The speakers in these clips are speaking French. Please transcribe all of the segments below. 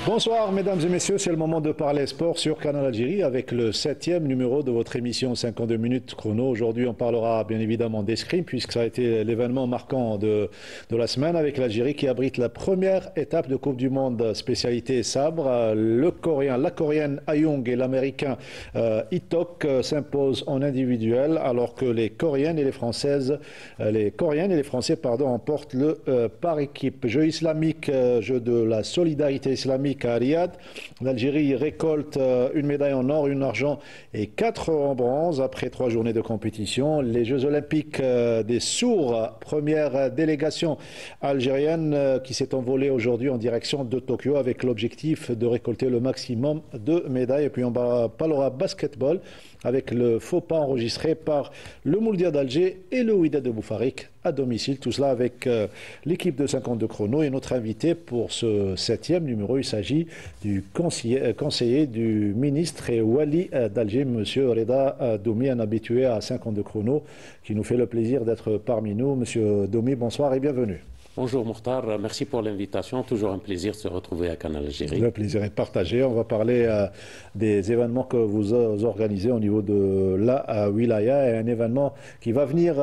Bonsoir mesdames et messieurs, c'est le moment de parler sport sur Canal Algérie avec le 7e numéro de votre émission 52 minutes chrono. Aujourd'hui on parlera bien évidemment d'escrime puisque ça a été l'événement marquant de la semaine avec l'Algérie qui abrite la première étape de Coupe du Monde spécialité sabre. La Coréenne Ayong et l'Américain Itok s'imposent en individuel alors que les Coréennes et les Français emportent le par équipe. Jeu islamique, jeu de la solidarité islamique à Riyad. L'Algérie récolte une médaille en or, une argent et 4 en bronze après 3 journées de compétition. Les Jeux Olympiques des sourds, première délégation algérienne qui s'est envolée aujourd'hui en direction de Tokyo avec l'objectif de récolter le maximum de médailles. Et puis on parlera basketball avec le faux pas enregistré par le Mouldia d'Alger et le Wydad de Boufarik à domicile. Tout cela avec l'équipe de 52 chrono et notre invité pour ce 7e numéro. Il s'agit du conseiller du ministre et Wali d'Alger, M. Reda Doumi, un habitué à 52 chrono qui nous fait le plaisir d'être parmi nous. M. Doumi, bonsoir et bienvenue. Bonjour Mokhtar, merci pour l'invitation. Toujours un plaisir de se retrouver à Canal Algérie. Le plaisir est partagé. On va parler des événements que vous organisez au niveau de la Wilaya et un événement qui va venir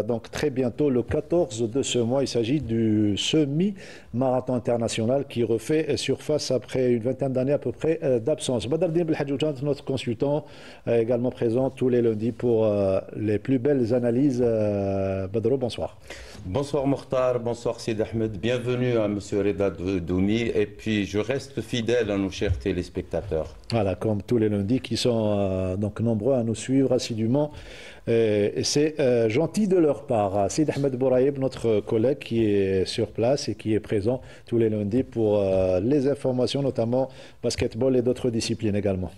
donc très bientôt, le 14 de ce mois. Il s'agit du semi-marathon international qui refait surface après une vingtaine d'années à peu près d'absence. Badardine Belhadjoujant, notre consultant, également présent tous les lundis pour les plus belles analyses. Badro, bonsoir. Bonsoir Mokhtar, bonsoir Sid Ahmed, bienvenue à M. Reda Doumi et puis je reste fidèle à nos chers téléspectateurs. Voilà, comme tous les lundis qui sont donc nombreux à nous suivre assidûment et c'est gentil de leur part. Sid Ahmed Bouraïb, notre collègue qui est sur place et qui est présent tous les lundis pour les informations, notamment basketball et d'autres disciplines également.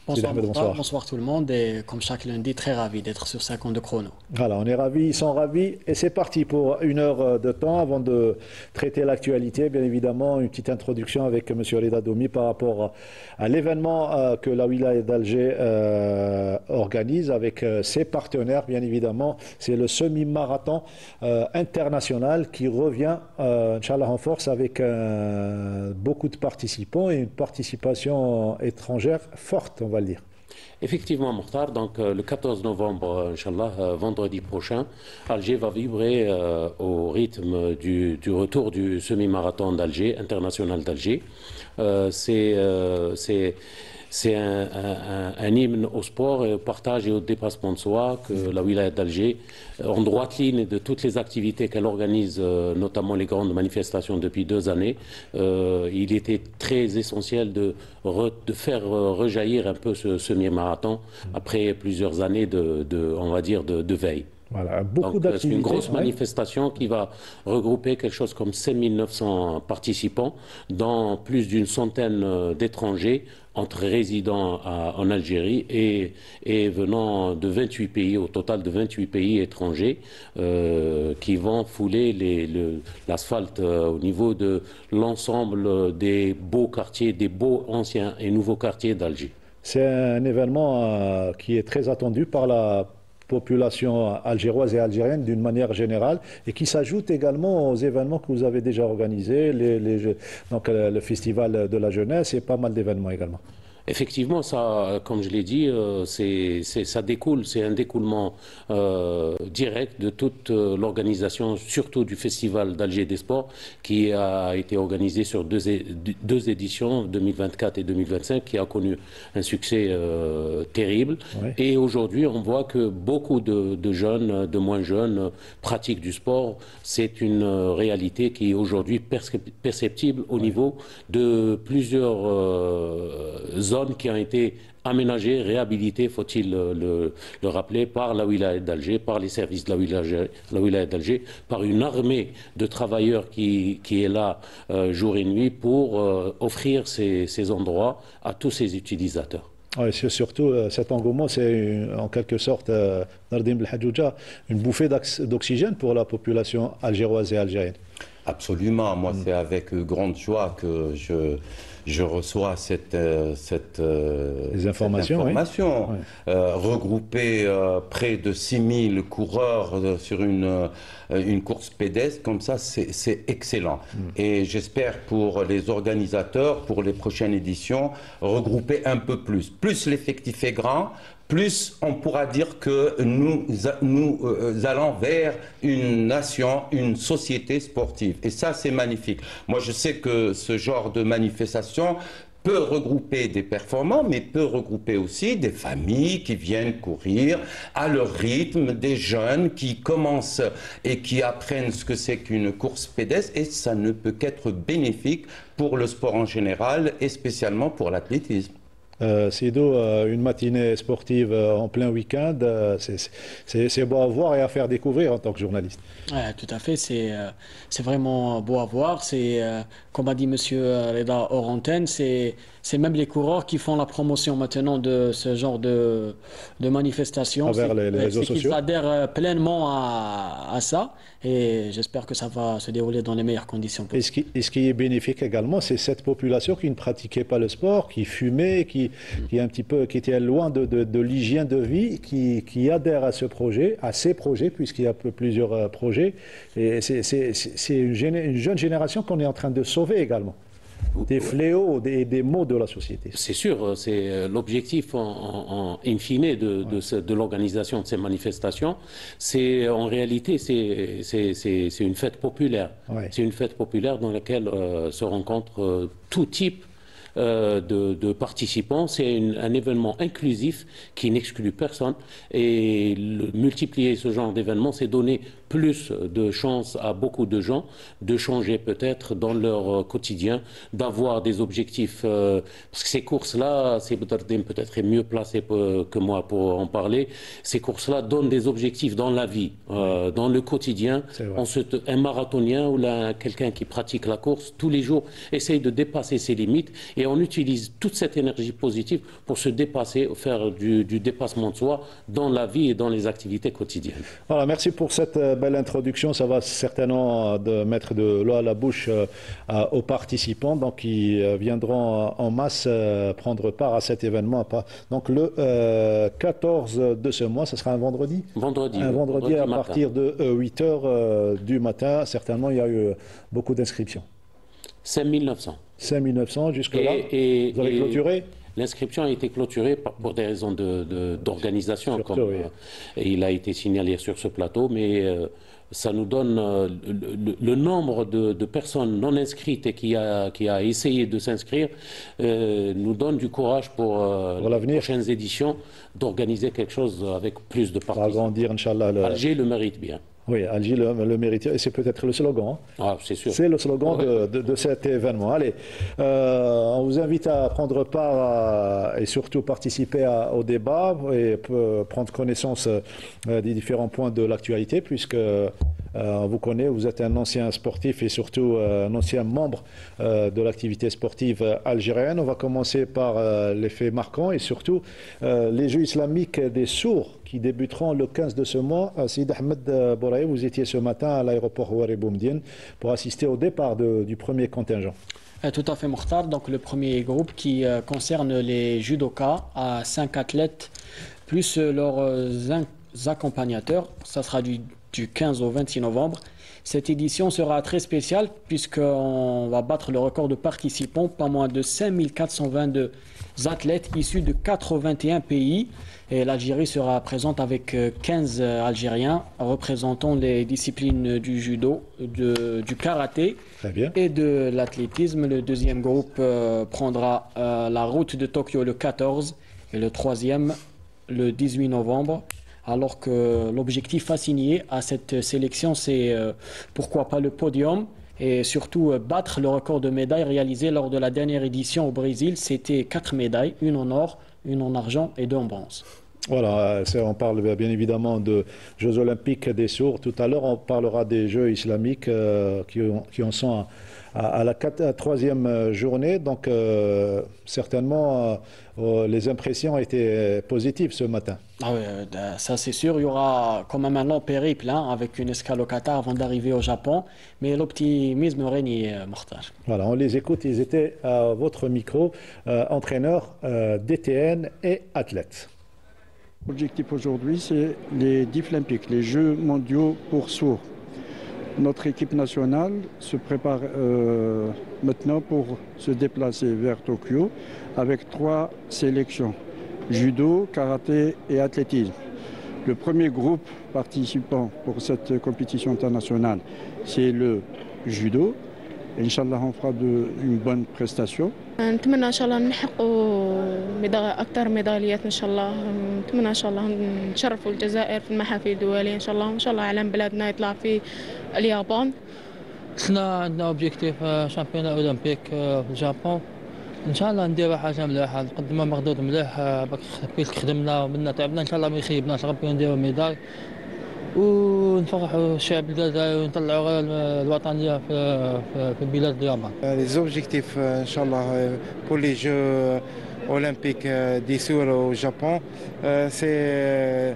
Bonsoir, bonsoir tout le monde et comme chaque lundi, très ravi d'être sur 52 chrono. Voilà, on est ravis, ils sont ravis et c'est parti pour une heure de temps avant de traiter l'actualité. Bien évidemment, une petite introduction avec M. Reda Doumi par rapport à l'événement que la Wilaya d'Alger organise avec ses partenaires. Bien évidemment, c'est le semi-marathon international qui revient, Inch'Allah, en force avec beaucoup de participants et une participation étrangère forte, on va le dire. Effectivement, Mokhtar, donc le 14 novembre, Inch'Allah, vendredi prochain, Alger va vibrer au rythme du retour du semi-marathon d'Alger, international d'Alger. C'est un hymne au sport, au partage et au dépassement de soi que la Wilaya d'Alger, en droite ligne de toutes les activités qu'elle organise, notamment les grandes manifestations depuis 2 années, il était très essentiel de faire rejaillir un peu ce semi-marathon après plusieurs années on va dire, de veille. Voilà, beaucoup d'activités. C'est une grosse manifestation qui va regrouper quelque chose comme 5900 participants, dont plus d'une centaine d'étrangers, entre résidents en Algérie et venant de 28 pays, au total de 28 pays étrangers, qui vont fouler l'asphalte au niveau de l'ensemble des beaux quartiers, des beaux anciens et nouveaux quartiers d'Alger. C'est un événement qui est très attendu par la population algéroise et algérienne d'une manière générale et qui s'ajoute également aux événements que vous avez déjà organisés, donc le festival de la jeunesse et pas mal d'événements également. Effectivement, ça, comme je l'ai dit, ça découle, c'est un découlement direct de toute l'organisation, surtout du Festival d'Alger des Sports, qui a été organisé sur deux éditions, 2024 et 2025, qui a connu un succès terrible. Oui. Et aujourd'hui, on voit que beaucoup de jeunes, de moins jeunes, pratiquent du sport. C'est une réalité qui est aujourd'hui perceptible au niveau de plusieurs zones qui ont été aménagées, réhabilitées, faut-il le rappeler, par la Wilaya d'Alger, par les services de la Wilaya d'Alger, par une armée de travailleurs qui est là jour et nuit pour offrir ces endroits à tous ces utilisateurs. Oui, c'est surtout cet engouement, c'est en quelque sorte, Nardim Belhadjoujat, une bouffée d'oxygène pour la population algéroise et algérienne. Absolument. Moi, c'est avec grande joie que je reçois cette information. Oui. Regrouper près de 6000 coureurs sur une course pédestre, comme ça, c'est excellent. Et j'espère pour les organisateurs, pour les prochaines éditions, regrouper un peu plus. Plus l'effectif est grand, plus on pourra dire que nous allons vers une nation, une société sportive. Et ça, c'est magnifique. Moi, je sais que ce genre de manifestation peut regrouper des performants, mais peut regrouper aussi des familles qui viennent courir à leur rythme, des jeunes qui commencent et qui apprennent ce que c'est qu'une course pédestre, et ça ne peut qu'être bénéfique pour le sport en général et spécialement pour l'athlétisme. Sido, une matinée sportive en plein week-end, c'est beau à voir et à faire découvrir en tant que journaliste. Ouais, tout à fait, c'est vraiment beau à voir. Comme a dit M. Reda hors antenne, c'est même les coureurs qui font la promotion maintenant de ce genre de manifestation. Vers les réseaux sociaux. Ils adhèrent pleinement à ça, et j'espère que ça va se dérouler dans les meilleures conditions possibles. Et ce qui est bénéfique également, c'est cette population qui ne pratiquait pas le sport, qui fumait, qui était loin de l'hygiène de vie, qui adhère à ce projet, à ces projets, puisqu'il y a plusieurs projets. Et c'est une jeune génération qu'on est en train de sauver également. Des fléaux, des maux de la société. C'est sûr, c'est l'objectif in fine de l'organisation de ces manifestations. C'est en réalité c'est une fête populaire. Ouais. C'est une fête populaire dans laquelle se rencontrent tout type de participants. C'est un événement inclusif qui n'exclut personne, et multiplier ce genre d'événement, c'est donner plus de chances à beaucoup de gens de changer peut-être dans leur quotidien, d'avoir des objectifs, parce que ces courses-là, c'est peut-être mieux placé que moi pour en parler, ces courses-là donnent des objectifs dans la vie, dans le quotidien. Un marathonien ou quelqu'un qui pratique la course tous les jours essaye de dépasser ses limites, et on utilise toute cette énergie positive pour se dépasser, faire du dépassement de soi dans la vie et dans les activités quotidiennes. Voilà, merci pour cette belle introduction. Ça va certainement mettre de l'eau à la bouche aux participants, donc qui viendront en masse prendre part à cet événement. Donc le 14 de ce mois, ce sera un vendredi. Un vendredi à partir de 8h du matin. Certainement, il y a eu beaucoup d'inscriptions. 5900. 5900 jusque-là. Vous avez clôturé? L'inscription a été clôturée pour des raisons d'organisation, comme il a été signalé sur ce plateau, mais ça nous donne le nombre de personnes non inscrites et qui a essayé de s'inscrire, nous donne du courage pour les prochaines éditions d'organiser quelque chose avec plus de participants. Agrandir, Inch'Allah. Alger le mérite bien. Oui, Alger le mérite, et c'est peut-être le slogan. Hein. Ah, c'est sûr. C'est le slogan de cet événement. Allez, on vous invite à prendre part et surtout participer au débat et prendre connaissance des différents points de l'actualité, puisque on vous connaît, vous êtes un ancien sportif et surtout un ancien membre de l'activité sportive algérienne. On va commencer par les faits marquants et surtout les Jeux islamiques des sourds qui débuteront le 15 de ce mois. Sid Ahmed Bouraï, vous étiez ce matin à l'aéroport Ouari Boumediene pour assister au départ du premier contingent. Tout à fait, Mokhtar. Donc le premier groupe qui concerne les judokas à 5 athlètes plus leurs accompagnateurs. Ça sera du 15 au 26 novembre. Cette édition sera très spéciale puisqu'on va battre le record de participants, pas moins de 5422 athlètes issus de 81 pays. Et l'Algérie sera présente avec 15 Algériens représentant les disciplines du judo, du karaté et de l'athlétisme. Le deuxième groupe prendra la route de Tokyo le 14 et le troisième le 18 novembre. Alors que l'objectif assigné à cette sélection, c'est pourquoi pas le podium et surtout battre le record de médailles réalisé lors de la dernière édition au Brésil. C'était 4 médailles, une en or, une en argent et 2 en bronze. Voilà, on parle bien évidemment de Jeux olympiques des sourds. Tout à l'heure, on parlera des Jeux islamiques qui en sont à la troisième journée. Donc, certainement, les impressions étaient positives ce matin. Ah oui, ça c'est sûr. Il y aura quand même un long périple hein, avec une escale au Qatar avant d'arriver au Japon. Mais l'optimisme règne, Mokhtar. Voilà, on les écoute. Ils étaient à votre micro, entraîneurs DTN et athlètes. L'objectif aujourd'hui, c'est les Deaflympics, les Jeux mondiaux pour sourds. Notre équipe nationale se prépare maintenant pour se déplacer vers Tokyo avec 3 sélections, judo, karaté et athlétisme. Le premier groupe participant pour cette compétition internationale, c'est le judo. Inch'Allah, on fera une bonne prestation. نتمنى ان شاء الله نحققوا اكثر ميداليات ان شاء الله. نتمنى ان شاء الله نشرفوا الجزائر في المحافل الدوليه ان شاء الله، وان شاء الله علم بلادنا يطلع في اليابان. احنا عندنا اوبجيكتيف شامبيون اولمبيك في اليابان، ان شاء الله نديروا حاجه مليحه، نقدموا مردود مليح. كيف خدمنا ومنا تعبنا، ان شاء الله ما يخيبناش ربي نديروا ميداي ونفرحوا الشعب الجزائري ونطلعوا الوطنيه في بلاد اليابان. Les objectifs, Inch'Allah, pour les Jeux olympiques des sourds au Japon, c'est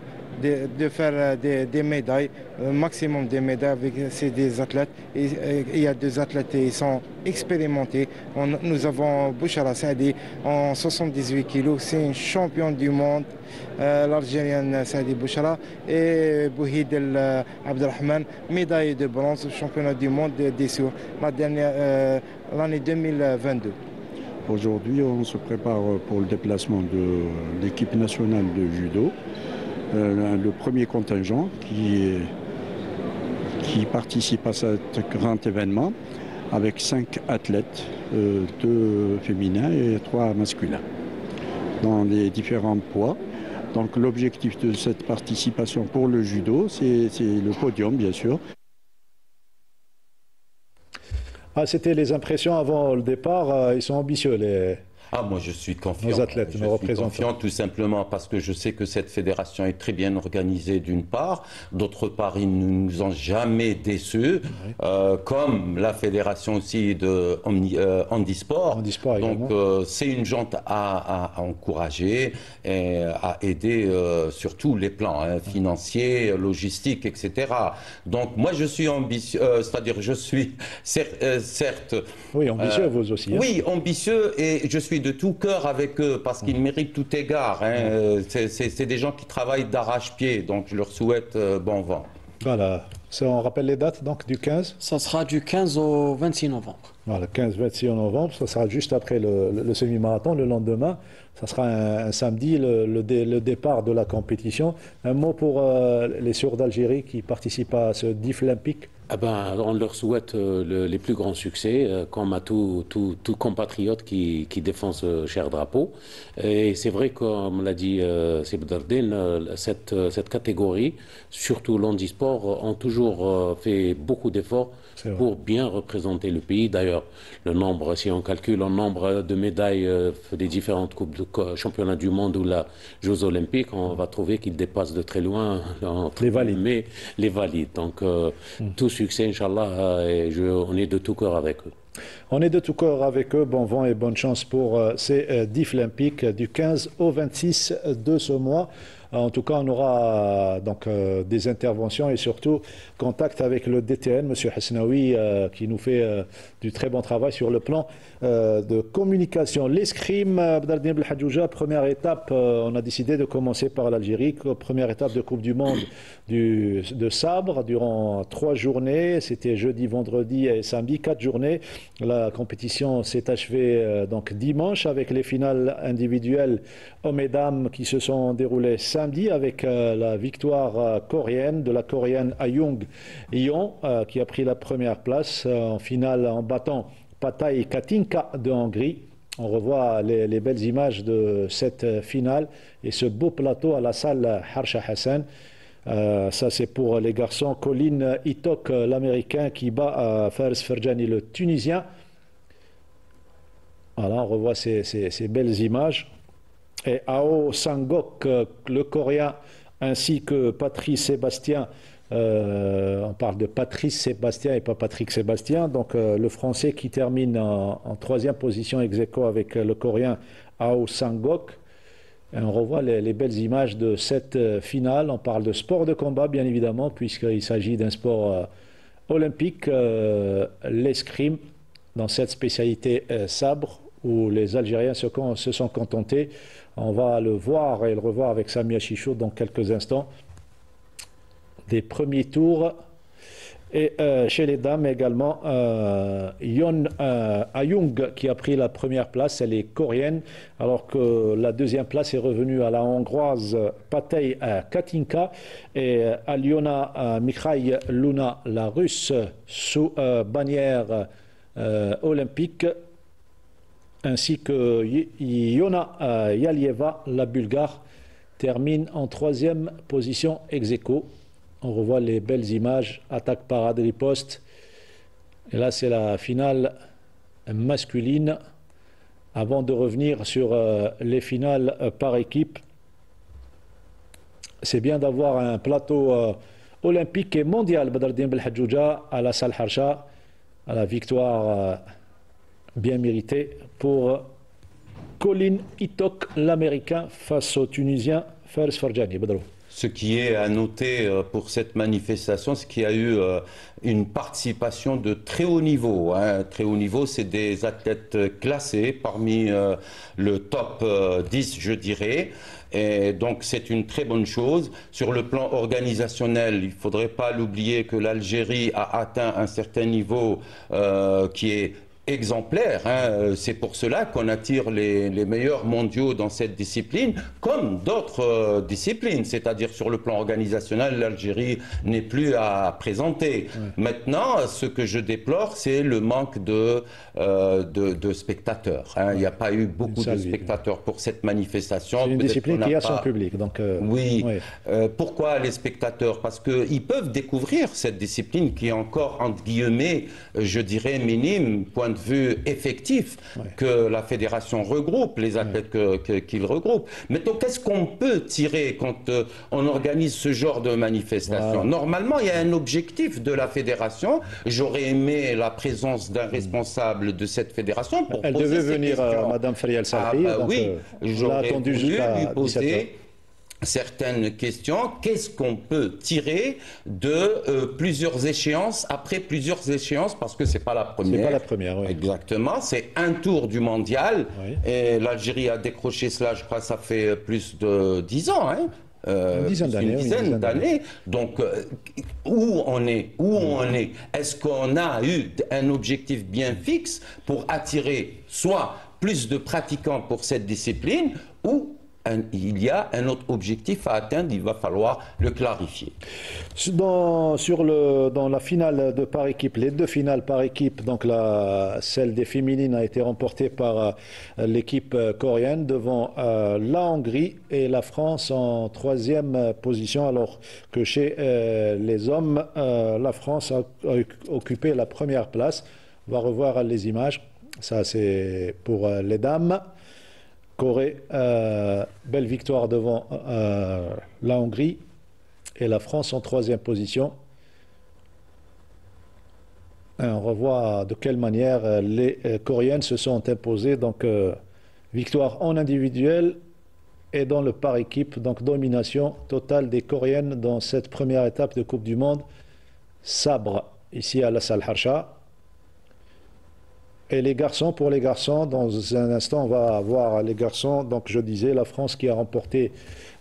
de faire des médailles, un maximum de médailles avec des athlètes. Il y a 2 athlètes qui sont expérimentés. Nous avons Bouchara Saadi en 78 kilos, c'est une championne du monde, l'Algérienne Saadi Bouchara, et Bouhid Abdelrahman, médaille de bronze au championnat du monde des sourds l'année 2022. Aujourd'hui, on se prépare pour le déplacement de l'équipe nationale de judo. Le premier contingent qui participe à cet grand événement avec 5 athlètes, 2 féminins et 3 masculins, dans les différents poids. Donc l'objectif de cette participation pour le judo, c'est le podium bien sûr. Ah, c'était les impressions avant le départ. Ils sont ambitieux, Moi je suis confiant. Nos athlètes, nos représentants. Je suis confiant tout simplement parce que je sais que cette fédération est très bien organisée d'une part. D'autre part, ils ne nous ont jamais déçus, comme la fédération aussi de handisport. Donc c'est une jante à encourager et à aider sur tous les plans, financiers, logistiques, etc. Donc moi je suis ambitieux, c'est-à-dire je suis certes... Oui, ambitieux vous aussi. Oui, ambitieux, et je suis de tout cœur avec eux parce qu'ils méritent tout égard. C'est des gens qui travaillent d'arrache-pied, donc je leur souhaite bon vent. Voilà, on rappelle les dates donc du 15. Ça sera du 15 au 26 novembre. Voilà, 15-26 novembre, ça sera juste après le semi-marathon, le lendemain. Ça sera un samedi, le départ de la compétition. Un mot pour les sourds d'Algérie qui participent à ce Deaflympics. On leur souhaite les plus grands succès, comme à tout compatriote qui défend ce cher drapeau. Et c'est vrai, comme l'a dit Seb Dardin, cette catégorie, surtout l'handisport, ont toujours fait beaucoup d'efforts pour bien représenter le pays. D'ailleurs, le nombre, si on calcule le nombre de médailles des différentes coupes de championnats du monde ou la Jeux olympiques, on va trouver qu'ils dépassent de très loin les valides. Mais les valides. Donc, tout succès, Inch'Allah, et on est de tout cœur avec eux. On est de tout cœur avec eux. Bon vent et bonne chance pour ces Deaflympics du 15 au 26 de ce mois. En tout cas, on aura donc des interventions et surtout contact avec le DTN, M. Hasnaoui, qui nous fait du très bon travail sur le plan de communication. L'escrime, Abdaldin Belhadjouja, première étape, on a décidé de commencer par l'Algérie. Première étape de Coupe du Monde de sabre durant 3 journées. C'était jeudi, vendredi et samedi, 4 journées. La compétition s'est achevée donc dimanche avec les finales individuelles hommes et dames qui se sont déroulées samedi avec la victoire coréenne de la coréenne Ayung Yeon qui a pris la première place en finale en battant Patay Katinka de Hongrie. On revoit les belles images de cette finale et ce beau plateau à la salle Harsha Hassan. Ça c'est pour les garçons. Colin Itok, l'américain, qui bat Fares Ferjani, le tunisien. Voilà, on revoit ces belles images. et Ao Sang-ok, le coréen, ainsi que Patrice Sébastien. On parle de Patrice Sébastien et pas Patrick Sébastien. Donc le français qui termine en troisième position ex aequo avec le coréen Ao Sang-ok. Et on revoit les belles images de cette finale. On parle de sport de combat, bien évidemment, puisqu'il s'agit d'un sport olympique, l'escrime, dans cette spécialité sabre, où les Algériens se sont contentés. On va le voir et le revoir avec Samia Chichou dans quelques instants. Des premiers tours. Et chez les dames également, Yeon Ayung qui a pris la première place, elle est coréenne, alors que la deuxième place est revenue à la hongroise Patey Katinka et Aliona Mikhaï Luna, la russe, sous bannière olympique, ainsi que Yona Yalieva, la bulgare, termine en troisième position ex aequo. On revoit les belles images, attaque, parade, riposte. Et là, c'est la finale masculine. Avant de revenir sur les finales par équipe, c'est bien d'avoir un plateau olympique et mondial, Badardine Belhadjouja, à la Salle Harsha, à la victoire bien méritée pour Colin Itok, l'Américain, face au Tunisien Fares Farjani. Badrou. Ce qui est à noter pour cette manifestation, c'est qu'il y a eu une participation de très haut niveau. Très haut niveau, c'est des athlètes classés parmi le top 10, je dirais. Et donc c'est une très bonne chose. Sur le plan organisationnel, il ne faudrait pas l'oublier que l'Algérie a atteint un certain niveau qui est exemplaire. C'est pour cela qu'on attire les meilleurs mondiaux dans cette discipline, comme d'autres disciplines. C'est-à-dire sur le plan organisationnel, l'Algérie n'est plus à présenter. Maintenant, ce que je déplore, c'est le manque de spectateurs. Il n'y a pas eu beaucoup de spectateurs pour cette manifestation. C'est une discipline qui a son public. Donc, oui. Pourquoi les spectateurs? Parce qu'ils peuvent découvrir cette discipline qui est encore, entre guillemets, je dirais, minime, point de vue effectif, que la fédération regroupe, les athlètes qu'il regroupe. Maintenant, qu'est-ce qu'on peut tirer quand on organise ce genre de manifestation? Normalement, il y a un objectif de la fédération. J'aurais aimé la présence d'un responsable de cette fédération pour Elle poser devait ces venir, Madame Farial Sarri. Oui, j'aurais voulu lui poser 17h. certaines questions. Qu'est-ce qu'on peut tirer de plusieurs échéances, après plusieurs échéances, parce que c'est pas la première. C'est pas la première, oui. Exactement, c'est un tour du mondial, et l'Algérie a décroché cela, je crois, ça fait plus de 10 ans, une dizaine d'années. Donc, où on est? Est-ce qu'on a eu un objectif bien fixe pour attirer soit plus de pratiquants pour cette discipline, ou il y a un autre objectif à atteindre, il va falloir le clarifier. Dans la finale de par équipe, les deux finales par équipe, donc celle des féminines a été remportée par l'équipe coréenne devant la Hongrie et la France en troisième position, alors que chez les hommes, la France a occupé la première place. On va revoir les images. Ça, c'est pour les dames. Corée, belle victoire devant la Hongrie et la France en troisième position. Et on revoit de quelle manière les Coréennes se sont imposées. Donc, victoire en individuel et dans le par équipe. Donc, domination totale des Coréennes dans cette première étape de Coupe du Monde. Sabre, ici à la Salle Harsha. Et les garçons, pour les garçons, dans un instant, on va voir les garçons. Donc, je disais, la France qui a remporté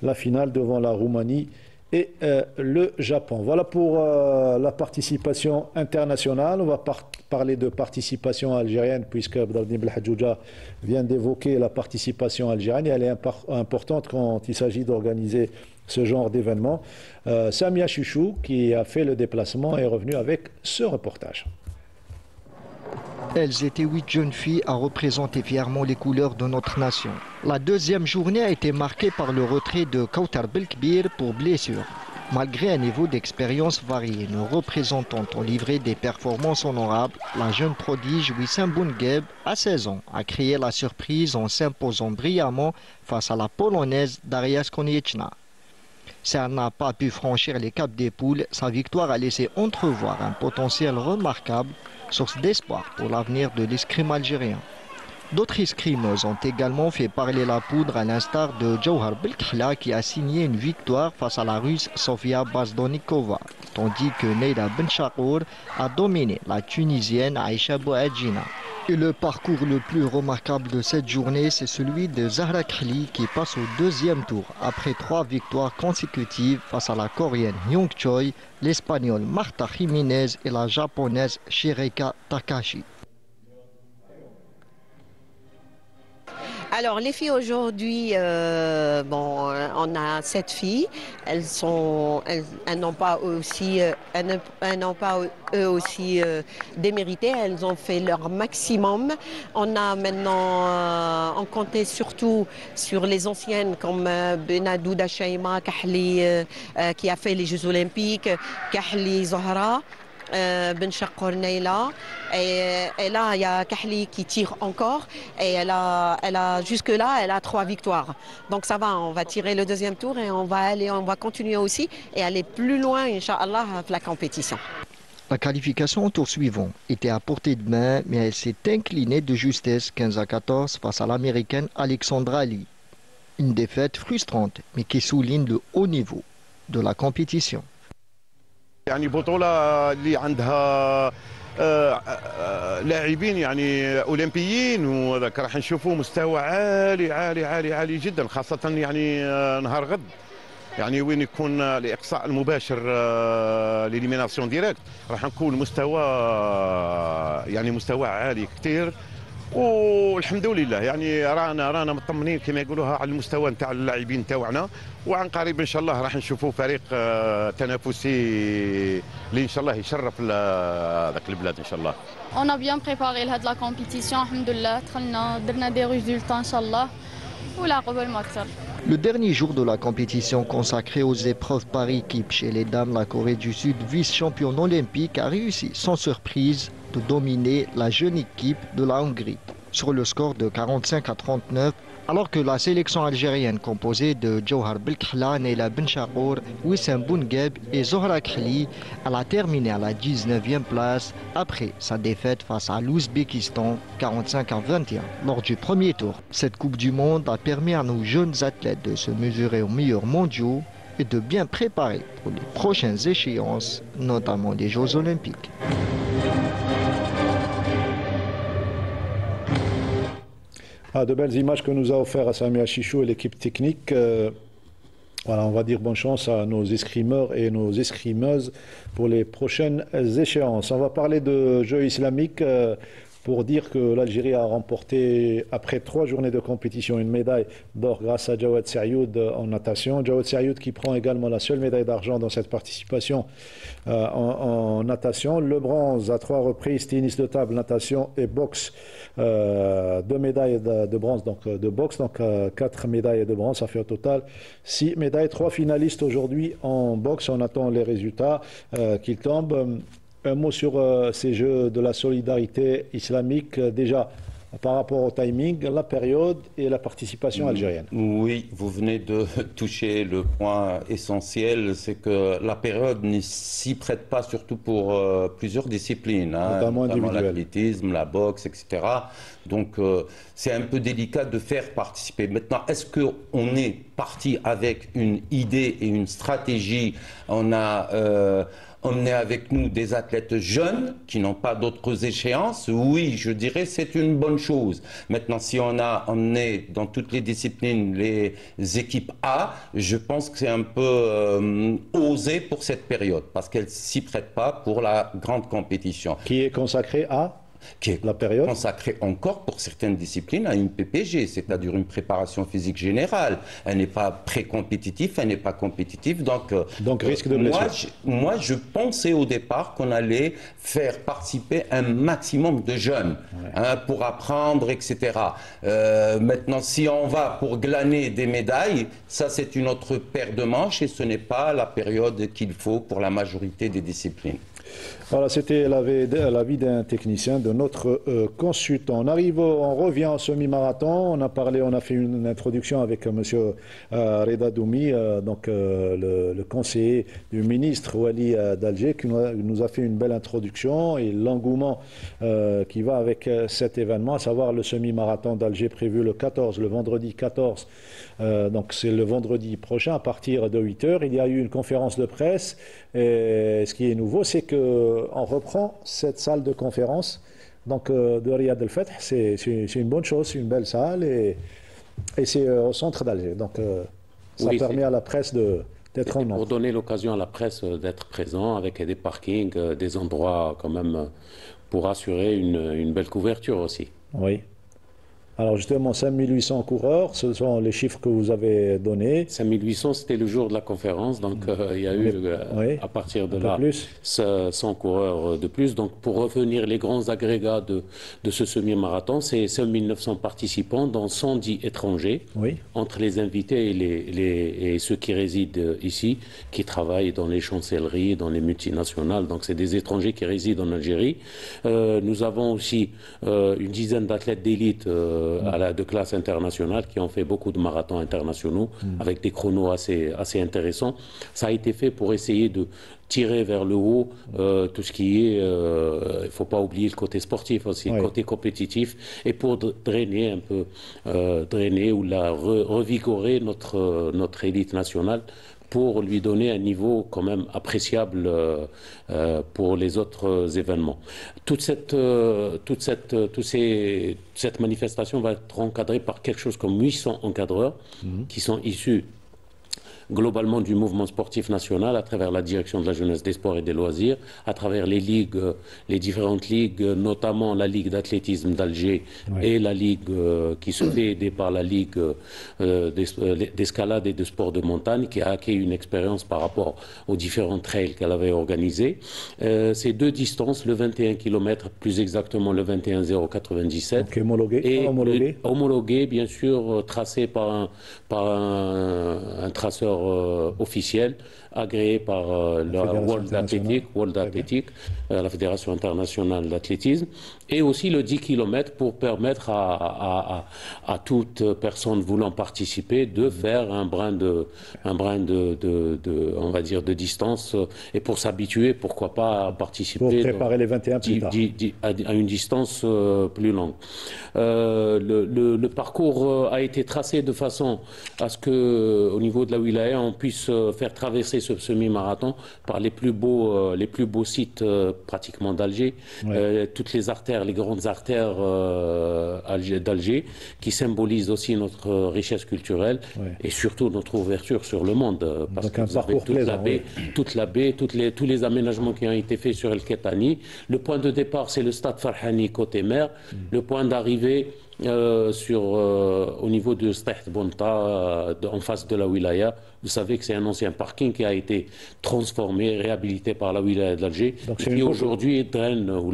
la finale devant la Roumanie et le Japon. Voilà pour la participation internationale. On va parler de participation algérienne, puisque Badardine Belhadjouja vient d'évoquer la participation algérienne. Et elle est importante quand il s'agit d'organiser ce genre d'événement. Samia Chichou, qui a fait le déplacement, est revenu avec ce reportage. Elles étaient 8 jeunes filles à représenter fièrement les couleurs de notre nation. La deuxième journée a été marquée par le retrait de Kautar Belkbir pour blessure. Malgré un niveau d'expérience varié, nos représentants ont livré des performances honorables. La jeune prodige Wissam Boungeb, à 16 ans, a créé la surprise en s'imposant brillamment face à la Polonaise Dariusz Konieczna. Si elle n'a pas pu franchir les caps des poules, sa victoire a laissé entrevoir un potentiel remarquable, source d'espoir pour l'avenir de l'escrime algérien. D'autres escrimeuses ont également fait parler la poudre à l'instar de Jawhar Belkhla qui a signé une victoire face à la Russe Sofia Bazdonikova, tandis que Neila Benchakour a dominé la Tunisienne Aïcha Bouadjina. Et le parcours le plus remarquable de cette journée, c'est celui de Zahra Khli qui passe au deuxième tour après 3 victoires consécutives face à la Coréenne Hyung Choi, l'Espagnole Marta Jiménez et la Japonaise Shireka Takashi. Alors les filles aujourd'hui, on a 7 filles. Elles n'ont pas eux aussi démérité. Elles ont fait leur maximum. On a maintenant, on comptait surtout sur les anciennes comme Benadou Dachaïma, Kahli qui a fait les Jeux Olympiques, Kahli Zohra. Ben Chakour Neila et là il y a Kahli qui tire encore et elle a jusque-là elle a 3 victoires, donc ça va, on va tirer le deuxième tour et on va continuer aussi et aller plus loin Inch'Allah la compétition. La qualification au tour suivant était à portée de main, mais elle s'est inclinée de justesse 15-14 face à l'américaine Alexandra Lee. Une défaite frustrante mais qui souligne le haut niveau de la compétition. يعني بطولة اللي عندها لاعبين يعني أولمبيين وذاك راح نشوفوا مستوى عالي عالي عالي عالي جدا، خاصة يعني نهار غد يعني وين يكون الإقصاء المباشر للإليميناسيون ديريكت راح نكون مستوى عالي كثير. والحمد لله يعني رانا مطمنين كما يقولوها على المستوى نتاع اللاعبين تاعنا، وعن قريب ان شاء الله راح نشوفوا فريق تنافسي اللي ان شاء الله يشرف ذاك البلاد ان شاء الله. On a bien préparé la compétition, alhamdoulilah, درنا des résultats ان شاء الله ولا قبل ما اكثر. Le dernier jour de la compétition consacrée aux épreuves par équipe chez les dames, la Corée du Sud, vice-championne olympique, a réussi sans surprise de dominer la jeune équipe de la Hongrie sur le score de 45-39, alors que la sélection algérienne composée de Jawhar Belkhla, Neila Benchakour, Wissam Boungeb et Zohra Khli, elle a terminé à la 19e place après sa défaite face à l'Ouzbékistan 45-21 lors du premier tour. Cette Coupe du Monde a permis à nos jeunes athlètes de se mesurer aux meilleurs mondiaux et de bien préparer pour les prochaines échéances, notamment les Jeux Olympiques. De belles images que nous a offert Sami Achichou et l'équipe technique. Voilà, on va dire bonne chance à nos escrimeurs et nos escrimeuses pour les prochaines échéances. On va parler de Jeux islamiques pour dire que l'Algérie a remporté, après 3 journées de compétition, une médaille d'or grâce à Jawad Serioud en natation. Jawad Serioud qui prend également la seule médaille d'argent dans cette participation en natation. Le bronze à 3 reprises, tennis de table, natation et boxe. 2 médailles de bronze donc de boxe, donc 4 médailles de bronze, ça fait au total 6 médailles. 3 finalistes aujourd'hui en boxe, on attend les résultats qu'ils tombent. Un mot sur ces Jeux de la solidarité islamique, déjà par rapport au timing, la période et la participation algérienne. Oui, vous venez de toucher le point essentiel, c'est que la période ne s'y prête pas, surtout pour plusieurs disciplines, notamment l'athlétisme, la boxe, etc. Donc c'est un peu délicat de faire participer. Maintenant, est-ce qu'on est parti avec une idée et une stratégie? On a emmené avec nous des athlètes jeunes qui n'ont pas d'autres échéances. Oui, je dirais c'est une bonne chose. Maintenant, si on a emmené dans toutes les disciplines les équipes A, je pense que c'est un peu osé pour cette période parce qu'elles ne s'y prêtent pas pour la grande compétition. Qui est consacrée à qui est consacrée encore pour certaines disciplines à une PPG, c'est-à-dire une préparation physique générale. Elle n'est pas pré-compétitive, elle n'est pas compétitive, donc risque de blessure. Moi, je pensais au départ qu'on allait faire participer un maximum de jeunes pour apprendre, etc. Maintenant, si on va pour glaner des médailles, ça c'est une autre paire de manches et ce n'est pas la période qu'il faut pour la majorité des disciplines. Voilà, c'était l'avis d'un technicien, de notre consultant. On revient au semi-marathon. On a fait une introduction avec M. Reda Doumi, le conseiller du ministre Wali d'Alger, qui nous a fait une belle introduction et l'engouement qui va avec cet événement, à savoir le semi-marathon d'Alger prévu le vendredi 14. Donc c'est le vendredi prochain à partir de 8h. Il y a eu une conférence de presse. Et ce qui est nouveau, c'est qu'on reprend cette salle de conférence de Riyad El Fath. C'est une bonne chose, c'est une belle salle et c'est au centre d'Alger. Donc ça permet à la presse d'être en nombre. Pour donner l'occasion à la presse d'être présent avec des parkings, des endroits quand même pour assurer une belle couverture aussi. Oui. Alors justement, 5800 coureurs, ce sont les chiffres que vous avez donnés. 5800, c'était le jour de la conférence, donc il y a eu à partir de là 100 coureurs de plus. Donc pour revenir les grands agrégats de ce semi-marathon, c'est 5900 participants, dont 110 étrangers, entre les invités et ceux qui résident ici, qui travaillent dans les chancelleries, dans les multinationales. Donc c'est des étrangers qui résident en Algérie. Nous avons aussi une dizaine d'athlètes d'élite de classe internationale qui ont fait beaucoup de marathons internationaux avec des chronos assez intéressants. Ça a été fait pour essayer de tirer vers le haut tout ce qui est, il ne faut pas oublier le côté sportif aussi, le côté compétitif, et pour drainer un peu, ou revigorer notre élite nationale, pour lui donner un niveau quand même appréciable pour les autres événements. Cette manifestation va être encadrée par quelque chose comme 800 encadreurs qui sont issus globalement du mouvement sportif national à travers la direction de la jeunesse, des sports et des loisirs, à travers les ligues, les différentes ligues, notamment la Ligue d'athlétisme d'Alger et la Ligue qui se fait aider par la Ligue d'escalade et de sport de montagne, qui a acquis une expérience par rapport aux différents trails qu'elle avait organisés. Ces deux distances, le 21 km, plus exactement le 21,097, homologué, bien sûr, tracé par un traceur officiel, agréé par la World Athletic, la Fédération internationale d'athlétisme, et aussi le 10 km pour permettre à toute personne voulant participer de faire un brin de on va dire, de distance, et pour s'habituer, pourquoi pas, à participer. Pour préparer les 21 plus tard. À une distance plus longue. Le parcours a été tracé de façon à ce que, au niveau de la wilaya, on puisse faire traverser ce semi-marathon par les plus beaux sites pratiquement d'Alger, toutes les artères, les grandes artères d'Alger, qui symbolisent aussi notre richesse culturelle et surtout notre ouverture sur le monde. Parce que vous avez toute la baie, tous les aménagements qui ont été faits sur El Ketani. Le point de départ, c'est le stade Farhani côté mer. Le point d'arrivée, au niveau de Stahd Bonta, en face de la wilaya. Vous savez que c'est un ancien parking qui a été transformé, réhabilité par la wilaya d'Alger, qui aujourd'hui draine ou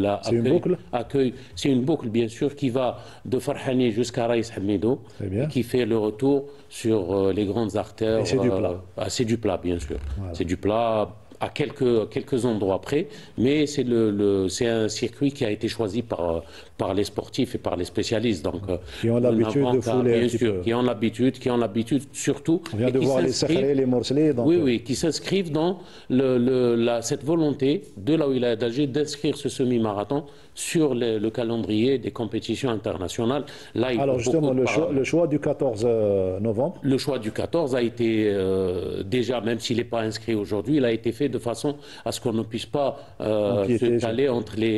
accueille. C'est une boucle, bien sûr, qui va de Farhani jusqu'à Raïs Hamido, qui fait le retour sur les grandes artères. C'est du plat. C'est du plat, bien sûr. Voilà. C'est du plat à quelques endroits près, mais c'est un circuit qui a été choisi par les sportifs et par les spécialistes. Donc, qui ont l'habitude de fouler bien sûr, qui ont l'habitude surtout. On vient de voir les Sahel, les morcelés. Qui s'inscrivent dans cette volonté de la wilaya d'Alger d'inscrire ce semi-marathon sur le calendrier des compétitions internationales. Là, alors justement, le choix du 14 novembre. Le choix du 14 a été déjà, même s'il n'est pas inscrit aujourd'hui, il a été fait de façon à ce qu'on ne puisse pas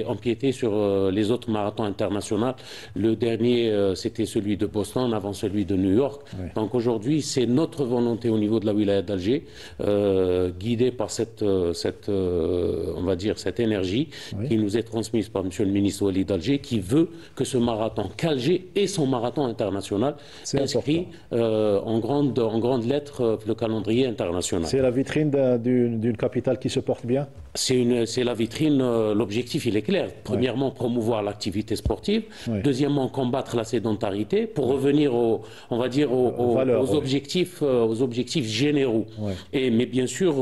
empiéter sur les autres marathons internationaux. Le dernier, c'était celui de Boston, avant celui de New York. Oui. Donc aujourd'hui, c'est notre volonté au niveau de la wilaya d'Alger, guidée par cette énergie qui nous est transmise par M. le ministre Walid d'Alger, qui veut que ce marathon qu'Alger ait son marathon international inscrit en grandes lettres le calendrier international. C'est la vitrine d'une capitale qui se porte bien? C'est la vitrine, l'objectif il est clair. Premièrement, promouvoir l'activité sportive. Oui. Deuxièmement, combattre la sédentarité pour revenir aux objectifs généraux. Oui. Mais bien sûr,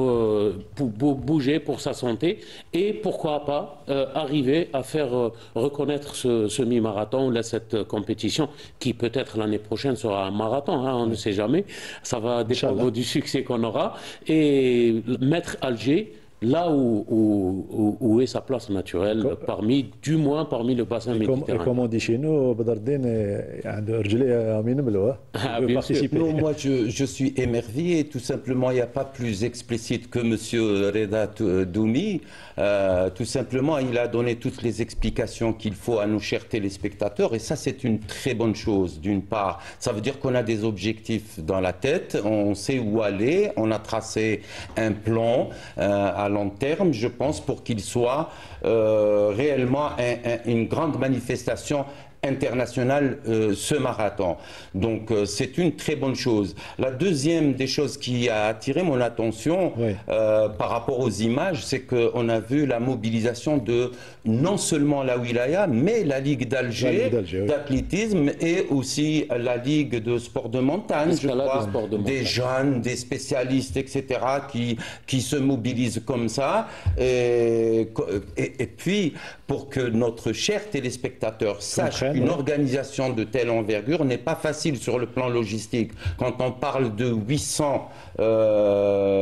bouger pour sa santé et pourquoi pas arriver à faire reconnaître ce semi-marathon, cette compétition qui peut-être l'année prochaine sera un marathon, on ne sait jamais. Ça va dépendre du succès qu'on aura et mettre Alger là où est sa place naturelle, du moins parmi le bassin méditerranéen. Et comme on dit chez nous, Badardine, non, moi je suis émerveillé, tout simplement, il n'y a pas plus explicite que M. Reda Doumi. Tout simplement, il a donné toutes les explications qu'il faut à nos chers téléspectateurs et ça c'est une très bonne chose, d'une part. Ça veut dire qu'on a des objectifs dans la tête, on sait où aller, on a tracé un plan à long terme, je pense, pour qu'il soit réellement une grande manifestation internationale, ce marathon. Donc c'est une très bonne chose. La deuxième des choses qui a attiré mon attention par rapport aux images, c'est qu'on a vu la mobilisation de non seulement la wilaya, mais la Ligue d'Alger d'athlétisme et aussi la Ligue de sport de montagne, je crois, des jeunes, des spécialistes, etc., qui se mobilisent comme ça. Et puis, pour que notre cher téléspectateur sache qu'une organisation de telle envergure n'est pas facile sur le plan logistique. Quand on parle de 800,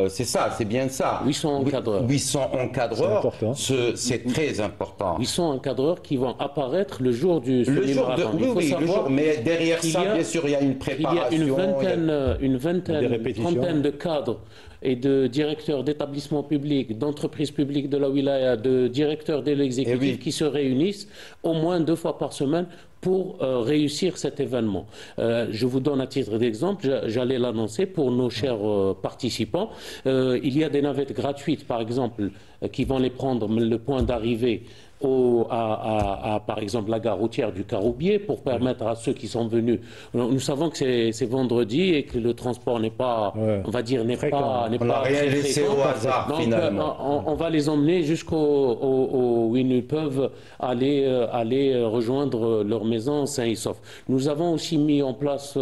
c'est ça, c'est bien ça. 800 encadreurs. 800 encadreurs, c'est très important. 800 encadreurs qui vont apparaître le jour du semi-marathon. Oui, le jour, mais derrière ça, bien sûr, il y a une préparation. Il y a une trentaine de cadres et de directeurs d'établissements publics, d'entreprises publiques de la wilaya, de directeurs de l'exécutif qui se réunissent au moins 2 fois par semaine pour réussir cet événement. Je vous donne à titre d'exemple, j'allais l'annoncer pour nos chers participants. Il y a des navettes gratuites, par exemple, qui vont les prendre le point d'arrivée par exemple, la gare routière du Caroubier pour permettre à ceux qui sont venus. Nous savons que c'est vendredi et que le transport n'est pas, on va dire, n'est pas rien laissé au hasard. Donc, finalement. On va les emmener où ils peuvent aller rejoindre leur maison sains et saufs. Nous avons aussi mis en place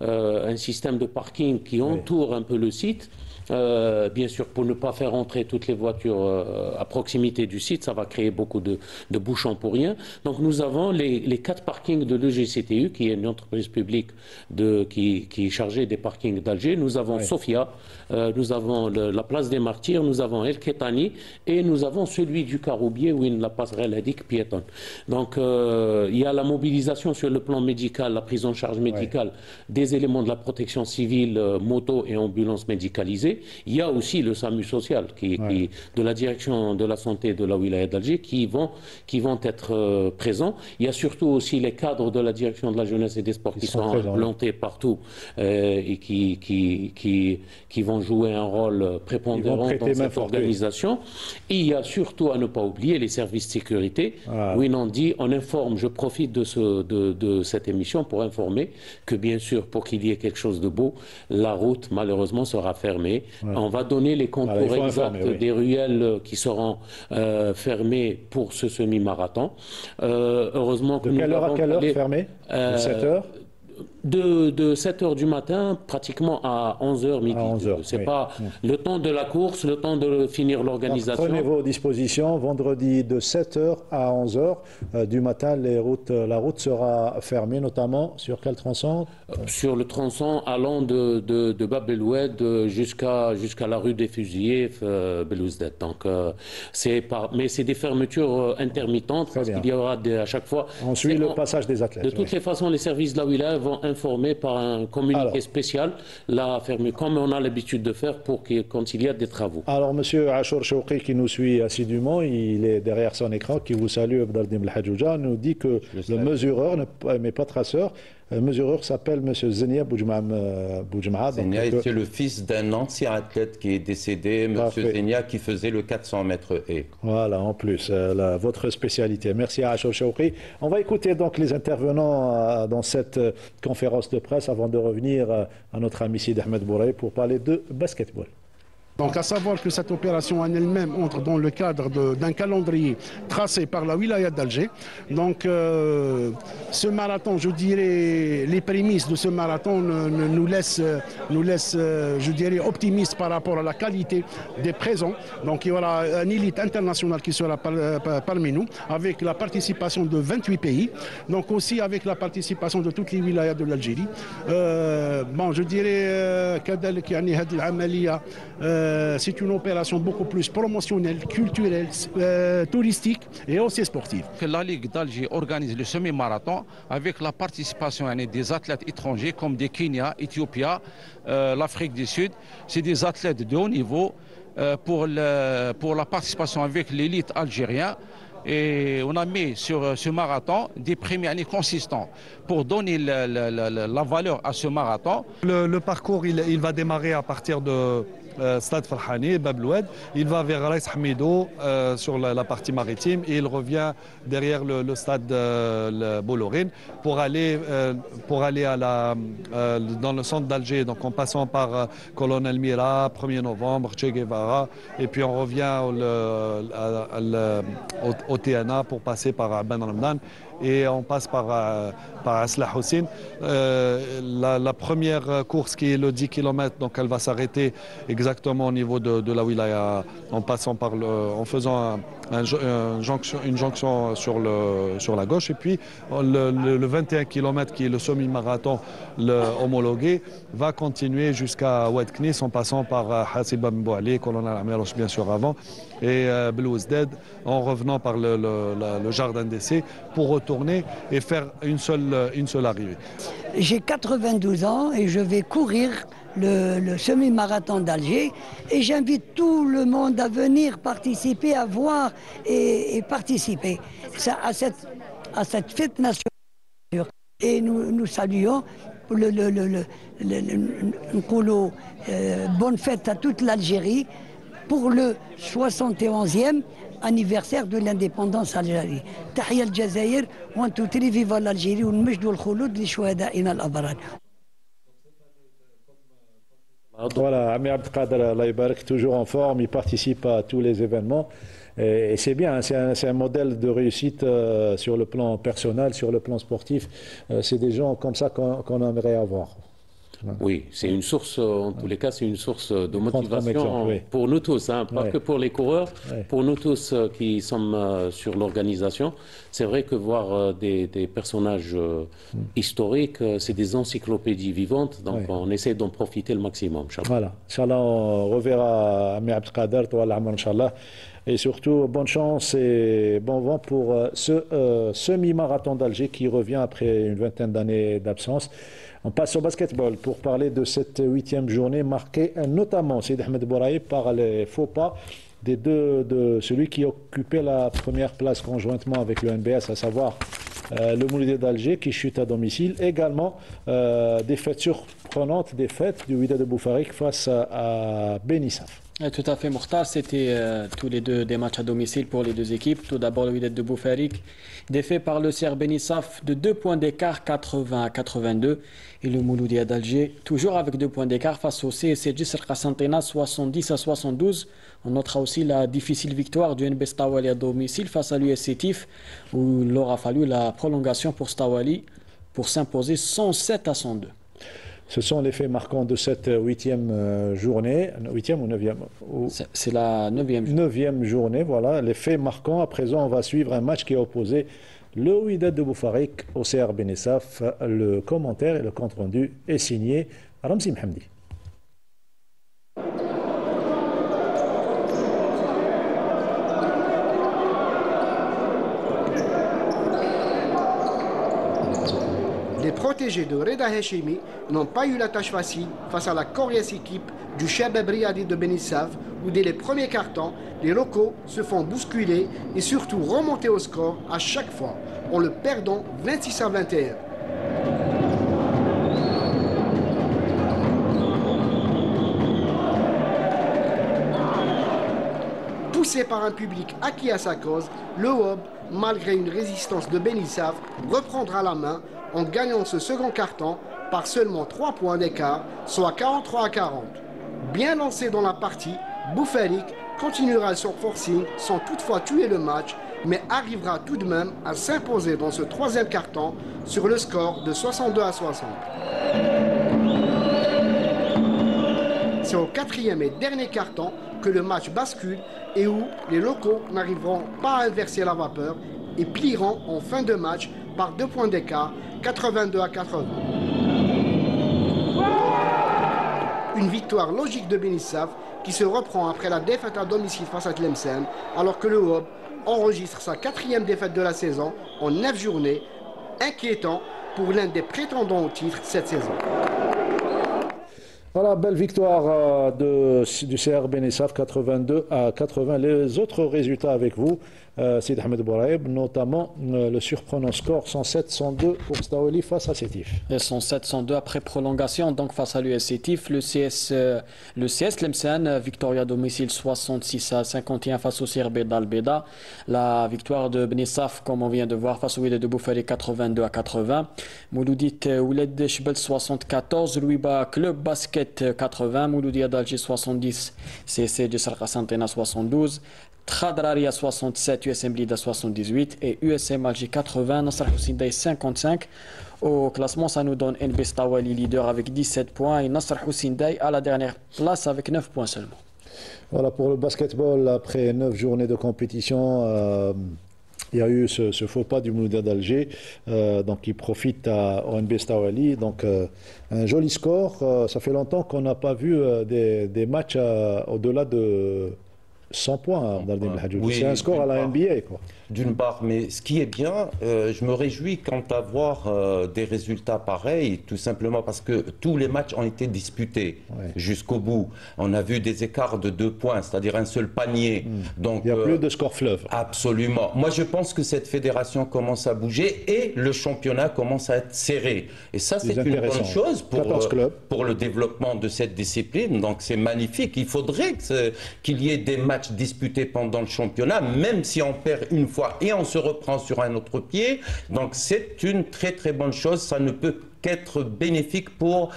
un système de parking qui entoure un peu le site. Bien sûr, pour ne pas faire entrer toutes les voitures à proximité du site, ça va créer beaucoup de bouchons pour rien. Donc nous avons les 4 parkings de l'EGCTU, qui est une entreprise publique qui est chargée des parkings d'Alger. Nous avons Sofia, nous avons la place des Martyrs, nous avons El Ketani et nous avons celui du Caroubier, où la passerelle indique piétonne. Donc il y a la mobilisation sur le plan médical, la prise en charge médicale des éléments de la protection civile, moto et ambulance médicalisée. Il y a aussi le SAMU social de la direction de la santé de la wilaya d'Alger qui vont être présents. Il y a surtout aussi les cadres de la direction de la jeunesse et des sports qui sont implantés partout et qui vont jouer un rôle prépondérant dans cette organisation. Et il y a surtout à ne pas oublier les services de sécurité. On informe, je profite de cette émission pour informer que bien sûr, pour qu'il y ait quelque chose de beau, la route malheureusement sera fermée. On va donner les contours exacts des ruelles qui seront fermées pour ce semi-marathon. Heureusement que de quelle heure à quelle heure fermée? 7 heures de 7h du matin pratiquement à 11h midi. C'est pas le temps de la course, le temps de finir l'organisation. Prenez vos dispositions. Vendredi de 7h à 11h du matin, la route sera fermée, notamment sur quel tronçon? Sur le tronçon allant de Bab el Oued jusqu'à la rue des Fusillés, Belouzdet. Donc mais c'est des fermetures intermittentes parce qu'il y aura à chaque fois. On suit le passage des athlètes. De toutes les façons, les services de la wilaya vont informés par un communiqué spécial, la fermeture, comme on a l'habitude de faire quand il y a des travaux. Alors, monsieur Achour Chouki, qui nous suit assidûment, il est derrière son écran, qui vous salue, Abdeldim Belhadjouja, nous dit que le mesureur, mais pas traceur, le mesureur s'appelle monsieur Zenia Boujma. Zenia était le fils d'un ancien athlète qui est décédé, monsieur Zenia, qui faisait le 400 mètres haies. Voilà, en plus, votre spécialité. Merci à Achour Chouki. On va écouter donc les intervenants dans cette conférence de presse avant de revenir à notre ami Sid Ahmed Bouraï pour parler de basketball. Donc à savoir que cette opération en elle-même entre dans le cadre d'un calendrier tracé par la wilaya d'Alger. Donc ce marathon, je dirais, les prémices de ce marathon nous laissent, je dirais, optimistes par rapport à la qualité des présents. Donc il y aura une élite internationale qui sera parmi nous, avec la participation de 28 pays, donc aussi avec la participation de toutes les wilayas de l'Algérie. Bon, je dirais كذلك يعني هذه العملية c'est une opération beaucoup plus promotionnelle, culturelle, touristique et aussi sportive. La Ligue d'Alger organise le semi-marathon avec la participation des athlètes étrangers comme des Kenya, Éthiopie, l'Afrique du Sud. C'est des athlètes de haut niveau pour la participation avec l'élite algérienne. Et on a mis sur ce marathon des premiers consistants pour donner la valeur à ce marathon. Le parcours, il va démarrer à partir de Stade Farhani, Bab Loued. Il va vers Raïs Hamido sur la partie maritime et il revient derrière le stade Bollorine pour aller dans le centre d'Alger, donc en passant par Colonel Mira, 1er novembre, Che Guevara, et puis on revient au TNA pour passer par Ben Ramdan et on passe par Aslah Hussein. La première course qui est le 10 km, donc elle va s'arrêter exactement au niveau de la wilaya en passant en faisant une jonction sur la gauche, et puis le 21 km qui est le semi-marathon homologué va continuer jusqu'à Oued Knis en passant par Hassib Mbouali, Colonel Amiros bien sûr avant, et Belouzded en revenant par le jardin d'essai pour retourner et faire une seule arrivée. J'ai 92 ans et je vais courir le semi-marathon d'Alger et j'invite tout le monde à venir participer, à voir et participer à cette fête nationale. Et nous saluons bonne fête à toute l'Algérie pour le 71e anniversaire de l'indépendance algérienne. تحية الجزائر وانتو تري فيفا الألجيري والمجد والخلود لشهدائنا الأبرار. Voilà, Ami Abdelkader, Allah Ibarak, toujours en forme, il participe à tous les événements. Et c'est bien, c'est un modèle de réussite sur le plan personnel, sur le plan sportif. C'est des gens comme ça qu'on aimerait avoir. Oui, c'est une source, en tous les cas, c'est une source de motivation pour nous tous, hein, pas que pour les coureurs, pour nous tous qui sommes sur l'organisation. C'est vrai que voir des personnages historiques, c'est des encyclopédies vivantes, donc on essaie d'en profiter le maximum. Voilà, Inch'Allah, on reverra Ami Abdelkader, Inch'Allah. Et surtout, bonne chance et bon vent pour ce semi-marathon d'Alger qui revient après une vingtaine d'années d'absence. On passe au basketball pour parler de cette 8e journée marquée notamment, Sid Ahmed Bouraï, par les faux pas de celui qui occupait la première place conjointement avec le NBS, à savoir le Mouloudé d'Alger qui chute à domicile. Également des fêtes surprenantes, des fêtes du Wydad de Boufarik face à Benissaf. Tout à fait, Mokhtar. C'était tous les deux des matchs à domicile pour les deux équipes. Tout d'abord, le Wydad de Boufarik, défait par le CR Benissaf de 2 points d'écart, 80-82. Et le Mouloudia d'Alger, toujours avec 2 points d'écart face au CSC Jisr Qasantena, 70-72. On notera aussi la difficile victoire du NB Stawali à domicile face à l'US Sétif, où il aura fallu la prolongation pour Stawali pour s'imposer 107-102. Ce sont les faits marquants de cette 8e journée. 8e ou 9e C'est la 9e journée, voilà. Les faits marquants. À présent, on va suivre un match qui a opposé le Wydad de Boufarik au CR Benissaf. Le commentaire et le compte-rendu est signé Ramzi Mhamdi. Les protégés de Reda Hashemi n'ont pas eu la tâche facile face à la coriace équipe du Shabab Riyadi de Benissaf, où dès les premiers cartons, les locaux se font bousculer et surtout remonter au score à chaque fois, en le perdant 26-21. Poussé par un public acquis à sa cause, le WOB, malgré une résistance de Benissaf, reprendra la main en gagnant ce second carton par seulement 3 points d'écart, soit 43-40. Bien lancé dans la partie, Boufalik continuera son forcing sans toutefois tuer le match, mais arrivera tout de même à s'imposer dans ce troisième carton sur le score de 62-60. C'est au quatrième et dernier carton que le match bascule et où les locaux n'arriveront pas à inverser la vapeur et plieront en fin de match par 2 points d'écart, 82-80. Une victoire logique de Benissaf qui se reprend après la défaite à domicile face à Tlemcen, alors que le WOB enregistre sa 4e défaite de la saison en 9 journées, inquiétant pour l'un des prétendants au titre cette saison. Voilà, belle victoire du CR Benissaf 82-80. Les autres résultats avec vous, Sid Ahmed Bouraïb, notamment le surprenant score 107-102 pour Staoueli face à Sétif. 107-102 après prolongation, donc face à l'US Sétif. Le CS Tlemcen, victoire à domicile 66-51 face au CRB d'Albeda. La victoire de Benissaf, comme on vient de voir, face au Wydad de Boufali 82-80. Mouloudit Ouled Chbel 74, Louiba Club Basket 80, Mouloudia d'Alger 70, CC Jesar Santena 72, Tradraria 67, USM Blida 78 et USM Alger 80, Nasr Houssindaï 55. Au classement, ça nous donne NB Stawali leader avec 17 points et Nasr Houssindaï à la dernière place avec 9 points seulement. Voilà pour le basketball, après 9 journées de compétition. Il y a eu ce faux pas du Mouloudia d'Alger, donc qui profite à ONB Stawali. Donc un joli score. Ça fait longtemps qu'on n'a pas vu des matchs au-delà de 100 points. Oui, c'est un score à la NBA, quoi. D'une part, mais ce qui est bien, je me réjouis quant à voir des résultats pareils, tout simplement parce que tous les matchs ont été disputés jusqu'au bout. On a vu des écarts de 2 points, c'est-à-dire un seul panier. Donc, il n'y a plus de score fleuve. Absolument. Moi, je pense que cette fédération commence à bouger et le championnat commence à être serré. Et ça, c'est une bonne chose pour le développement de cette discipline. Donc, c'est magnifique. Il faudrait qu'il y ait des matchs disputés pendant le championnat, même si on perd une fois et on se reprend sur un autre pied. Donc c'est une très très bonne chose. Ça ne peut qu'être bénéfique pour,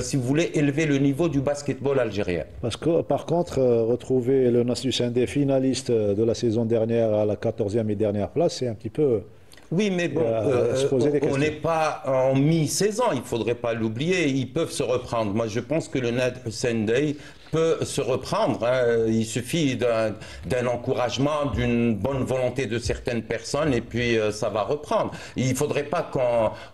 si vous voulez, élever le niveau du basketball algérien. Parce que, par contre, retrouver le Nasr Sindé finaliste de la saison dernière à la 14e et dernière place, c'est un petit peu... Oui, mais bon, on n'est pas en mi-saison, il ne faudrait pas l'oublier, ils peuvent se reprendre. Moi, je pense que le Nasr Sindé peut se reprendre. Il suffit d'un encouragement, d'une bonne volonté de certaines personnes et puis ça va reprendre. Il ne faudrait pas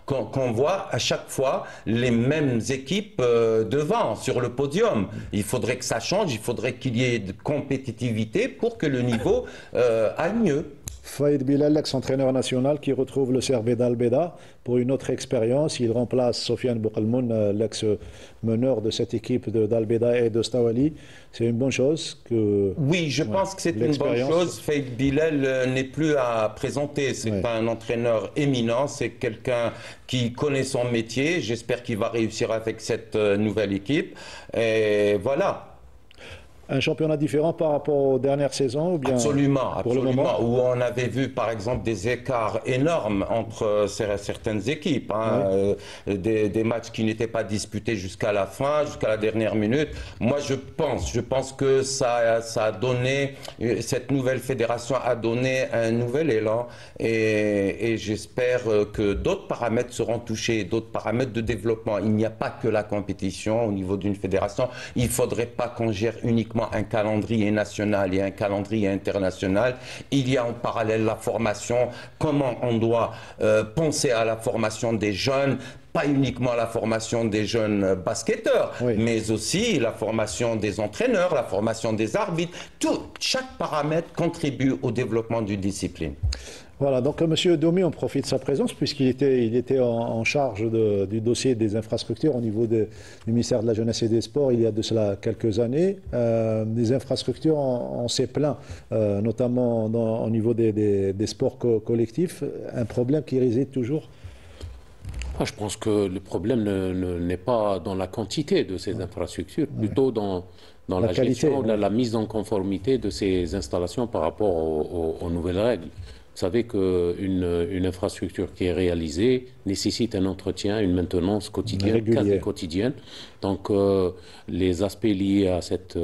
qu'on voit à chaque fois les mêmes équipes devant, sur le podium. Il faudrait que ça change, il faudrait qu'il y ait de compétitivité pour que le niveau aille mieux. Faïd Bilal, l'ex-entraîneur national qui retrouve le CRB d'Albeda pour une autre expérience. Il remplace Sofiane Boukalmoun, l'ex-meneur de cette équipe d'Albeda et de Stawali. C'est une bonne chose que... Oui, je pense que c'est une bonne chose. Faïd Bilal n'est plus à présenter. C'est un entraîneur éminent. C'est quelqu'un qui connaît son métier. J'espère qu'il va réussir avec cette nouvelle équipe. Et voilà. Un championnat différent par rapport aux dernières saisons ou bien Absolument, absolument. Où on avait vu par exemple des écarts énormes entre certaines équipes, des matchs qui n'étaient pas disputés jusqu'à la fin, jusqu'à la dernière minute. Moi je pense que ça a donné, cette nouvelle fédération a donné un nouvel élan et j'espère que d'autres paramètres seront touchés, d'autres paramètres de développement. Il n'y a pas que la compétition au niveau d'une fédération. Il ne faudrait pas qu'on gère uniquement un calendrier national et un calendrier international. Il y a en parallèle la formation, comment on doit penser à la formation des jeunes, pas uniquement la formation des jeunes basketteurs, mais aussi la formation des entraîneurs, la formation des arbitres. Chaque paramètre contribue au développement d'une discipline. Voilà, donc M. Domi, on profite de sa présence puisqu'il était en charge du dossier des infrastructures au niveau du ministère de la Jeunesse et des Sports il y a de cela quelques années. Des infrastructures, on s'est plaint, notamment au niveau des sports collectifs, un problème qui réside toujours. Je pense que le problème n'est pas dans la quantité de ces infrastructures, plutôt dans la gestion, la mise en conformité de ces installations par rapport aux nouvelles règles. Vous savez qu'une infrastructure qui est réalisée nécessite un entretien, une maintenance quotidienne, quasi quotidienne. Donc les aspects liés à cette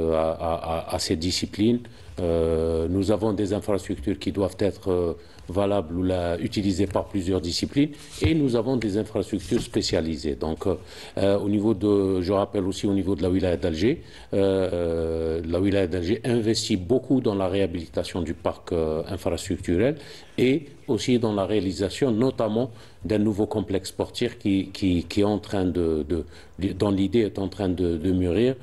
discipline, nous avons des infrastructures qui doivent être valables ou utilisées par plusieurs disciplines, et nous avons des infrastructures spécialisées. Donc au niveau je rappelle aussi au niveau de la wilaya d'Alger, la wilaya d'Alger investit beaucoup dans la réhabilitation du parc infrastructurel et aussi dans la réalisation notamment d'un nouveau complexe sportif qui est en train dont l'idée est en train de mûrir,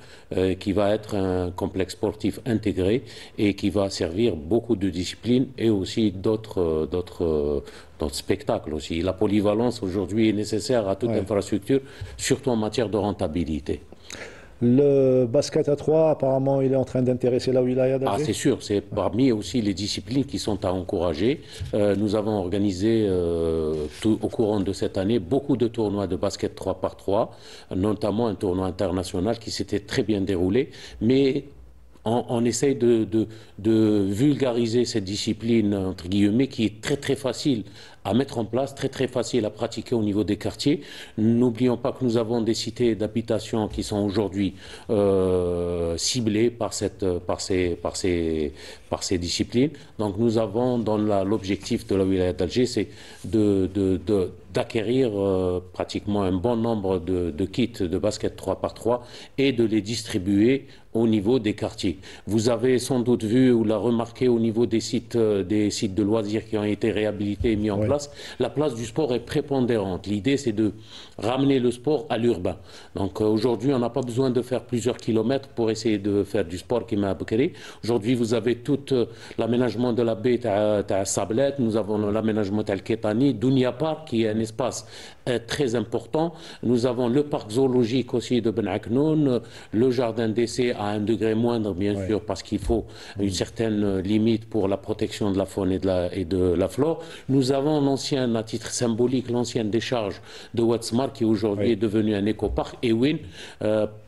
qui va être un complexe sportif intégré et qui va servir beaucoup de disciplines et aussi d'autres spectacles aussi. La polyvalence aujourd'hui est nécessaire à toute infrastructure, surtout en matière de rentabilité. Le basket à 3, apparemment, il est en train d'intéresser la wilaya d'Alger. C'est sûr, c'est parmi aussi les disciplines qui sont à encourager. Nous avons organisé au courant de cette année beaucoup de tournois de basket 3x3, notamment un tournoi international qui s'était très bien déroulé, mais on essaye de vulgariser cette discipline, entre guillemets, qui est très très facile à mettre en place, très très facile à pratiquer au niveau des quartiers. N'oublions pas que nous avons des cités d'habitation qui sont aujourd'hui ciblées par ces disciplines. Donc nous avons dans l'objectif de la wilaya d'Alger, c'est d'acquérir pratiquement un bon nombre de kits de basket 3x3 et de les distribuer au niveau des quartiers. Vous avez sans doute vu ou l'a remarqué au niveau des sites de loisirs qui ont été réhabilités et mis en place, la place du sport est prépondérante. L'idée, c'est de ramener le sport à l'urbain. Donc aujourd'hui, on n'a pas besoin de faire plusieurs kilomètres pour essayer de faire du sport qui m'a abouqué. Aujourd'hui, vous avez tout l'aménagement de la baie à Sablette, nous avons l'aménagement de Al-Ketani, Dunia Park, qui est un espace très important. Nous avons le parc zoologique aussi de Ben Aknoun, le jardin d'essai à un degré moindre, bien sûr, parce qu'il faut une certaine limite pour la protection de la faune et de la flore. Nous avons l'ancienne, à titre symbolique, l'ancienne décharge de Watsmar, qui aujourd'hui est devenue un éco-parc, et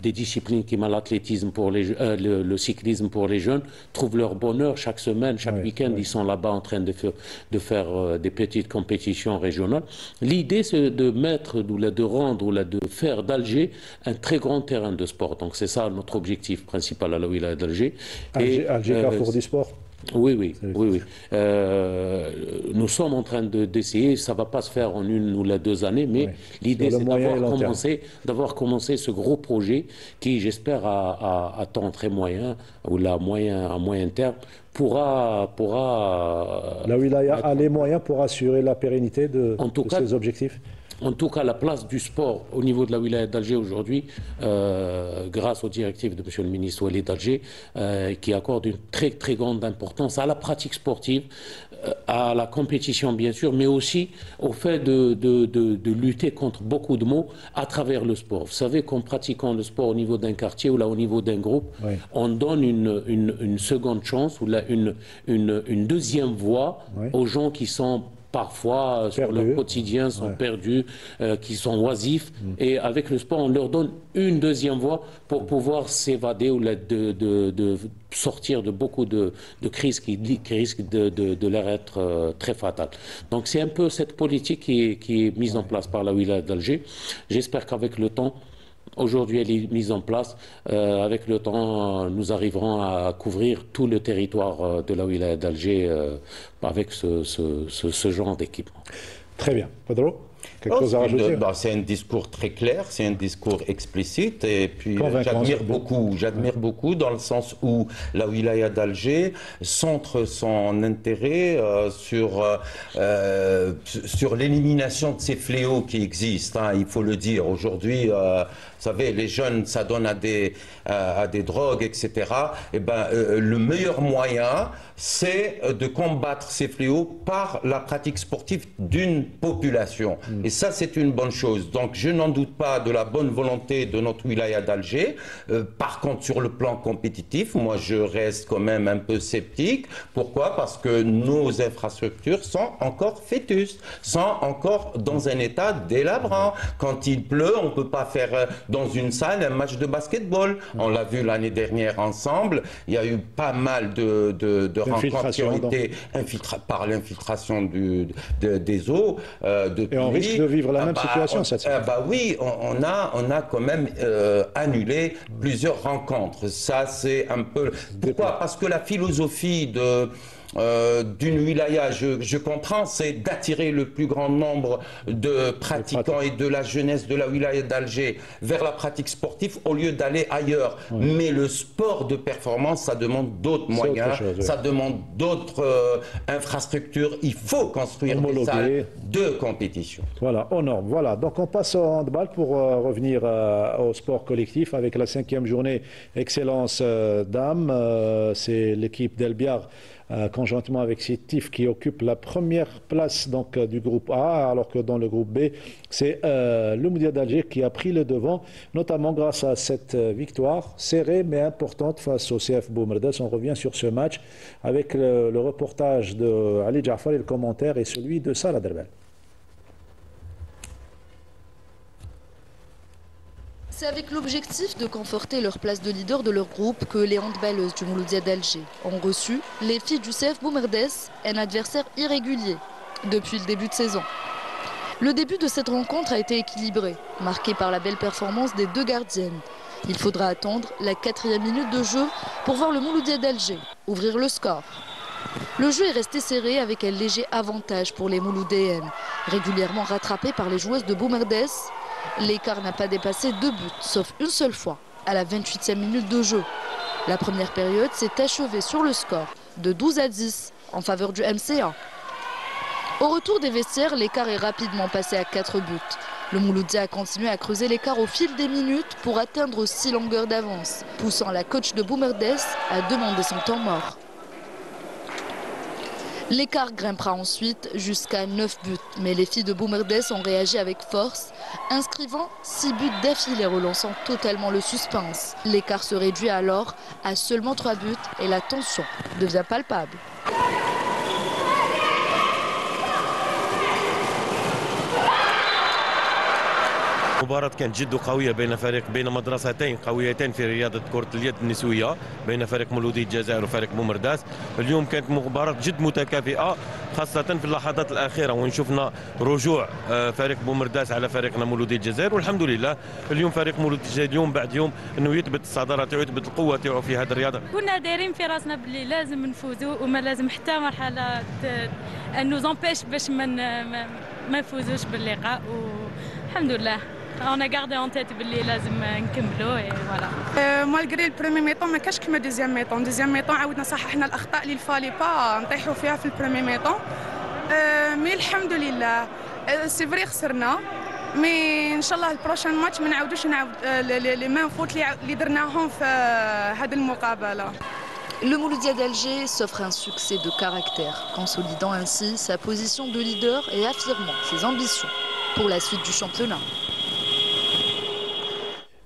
des disciplines qui l'athlétisme pour le cyclisme pour les jeunes trouvent leur bonheur chaque semaine, chaque week-end. Ils sont là-bas en train de faire des petites compétitions régionales. L'idée, c'est de faire d'Alger un très grand terrain de sport. Donc c'est ça notre objectif principal à la wilaya d'Alger. Alger Carrefour du sport. Oui. Nous sommes en train d'essayer, ça ne va pas se faire en 1 ou 2 années, mais l'idée c'est d'avoir commencé ce gros projet qui, j'espère, à temps très moyen ou à moyen terme, pourra la wilaya a les moyens pour assurer la pérennité de ces objectifs. En tout cas, la place du sport au niveau de la wilaya d'Alger aujourd'hui, grâce aux directives de M. le ministre Walid d'Alger, qui accorde une très très grande importance à la pratique sportive, à la compétition bien sûr, mais aussi au fait de lutter contre beaucoup de maux à travers le sport. Vous savez qu'en pratiquant le sport au niveau d'un quartier ou là au niveau d'un groupe, on donne une seconde chance ou là, une deuxième voie aux gens qui sont parfois sur leur quotidien sont perdus, qui sont oisifs, et avec le sport on leur donne une deuxième voie pour pouvoir s'évader ou de sortir de beaucoup de crises qui risquent de leur être très fatales. Donc c'est un peu cette politique qui est mise en place par la wilaya d'Alger. J'espère qu'avec le temps, aujourd'hui, elle est mise en place. Avec le temps, nous arriverons à couvrir tout le territoire de la wilaya d'Alger avec ce genre d'équipement. Très bien. Pedro ? Quelque chose à rajouter? C'est un discours très clair, c'est un discours explicite, et puis j'admire beaucoup dans le sens où la wilaya d'Alger centre son intérêt sur l'élimination de ces fléaux qui existent, hein, il faut le dire. Aujourd'hui, vous savez, les jeunes s'adonnent à des drogues, etc. Et ben, le meilleur moyen, c'est de combattre ces fléaux par la pratique sportive d'une population. Et ça, c'est une bonne chose. Donc, je n'en doute pas de la bonne volonté de notre wilaya d'Alger. Par contre, sur le plan compétitif, moi, je reste quand même un peu sceptique. Pourquoi? Parce que nos infrastructures sont encore vétustes, sont encore dans un état délabrant. Quand il pleut, on ne peut pas faire dans une salle un match de basketball. On l'a vu l'année dernière ensemble. Il y a eu pas mal de rencontres qui ont été infiltrées par l'infiltration des eaux. Et on risque de vivre la même situation cette semaine. Oui, on a quand même annulé plusieurs rencontres. Ça, c'est un peu... Pourquoi? Parce que la philosophie d'une wilaya, je comprends, c'est d'attirer le plus grand nombre de pratiquants et de la jeunesse de la wilaya d'Alger vers la pratique sportive au lieu d'aller ailleurs. Mais le sport de performance, ça demande d'autres moyens, ça demande d'autres infrastructures. Il faut construire des salles de compétition. Voilà, aux normes. Voilà, donc on passe au handball pour revenir au sport collectif avec la 5e journée Excellence Dames. C'est l'équipe d'Elbiar conjointement avec Sétif qui occupe la première place donc, du groupe A, alors que dans le groupe B, c'est le Moudia d'Alger qui a pris le devant, notamment grâce à cette victoire serrée mais importante face au CF Boumerdas. On revient sur ce match avec le reportage de Ali Jafar et le commentaire et celui de Salah Derbel. C'est avec l'objectif de conforter leur place de leader de leur groupe que les handballeuses du Mouloudia d'Alger ont reçu les filles du CF Boumerdas, un adversaire irrégulier depuis le début de saison. Le début de cette rencontre a été équilibré, marqué par la belle performance des deux gardiennes. Il faudra attendre la 4e minute de jeu pour voir le Mouloudia d'Alger ouvrir le score. Le jeu est resté serré avec un léger avantage pour les Mouloudéennes, régulièrement rattrapées par les joueuses de Boumerdas. L'écart n'a pas dépassé 2 buts, sauf une seule fois, à la 28e minute de jeu. La première période s'est achevée sur le score de 12-10 en faveur du MCA. Au retour des vestiaires, l'écart est rapidement passé à 4 buts. Le Mouloudia a continué à creuser l'écart au fil des minutes pour atteindre 6 longueurs d'avance, poussant la coach de Boumerdas à demander son temps mort. L'écart grimpera ensuite jusqu'à 9 buts, mais les filles de Boumerdas ont réagi avec force, inscrivant 6 buts d'affilée, relançant totalement le suspense. L'écart se réduit alors à seulement 3 buts et la tension devient palpable. مباراة كانت جد قوية بين مدرستين قويتين في رياضة كرة اليد النسوية، بين فريق مولودية الجزائر وفريق بومرداس. اليوم كانت مباراة جد متكافئة خاصة في اللحظات الأخيرة وين شفنا رجوع فريق بومرداس على فريقنا مولودية الجزائر، والحمد لله اليوم فريق مولودية الجزائر يوم بعد يوم انه يثبت الصدارة تاعو يثبت القوة تاعو في هذه الرياضة. كنا دايرين في راسنا باللي لازم نفوزوا وما لازم حتى مرحلة انو زامبيش باش ما نفوزوش باللقاء والحمد لله. On a gardé en tête باللي لازم نكملوا et voilà. مالغري البريمي ميطون ما كاش كيما دوزيام ميطون، دوزيام ميطون عاودنا صححنا الاخطاء اللي الفالي با نطيحوا فيها في البريمي ميطون. مي الحمد لله سي فري خسرنا، مي ان شاء الله البروشان ماتش ما نعاودوش لي ميم فوت اللي درناهم في هذه المقابله. Le Mouloudia d'Alger s'offre un succès de caractère, consolidant ainsi sa position de leader et affirmant ses ambitions pour la suite du championnat.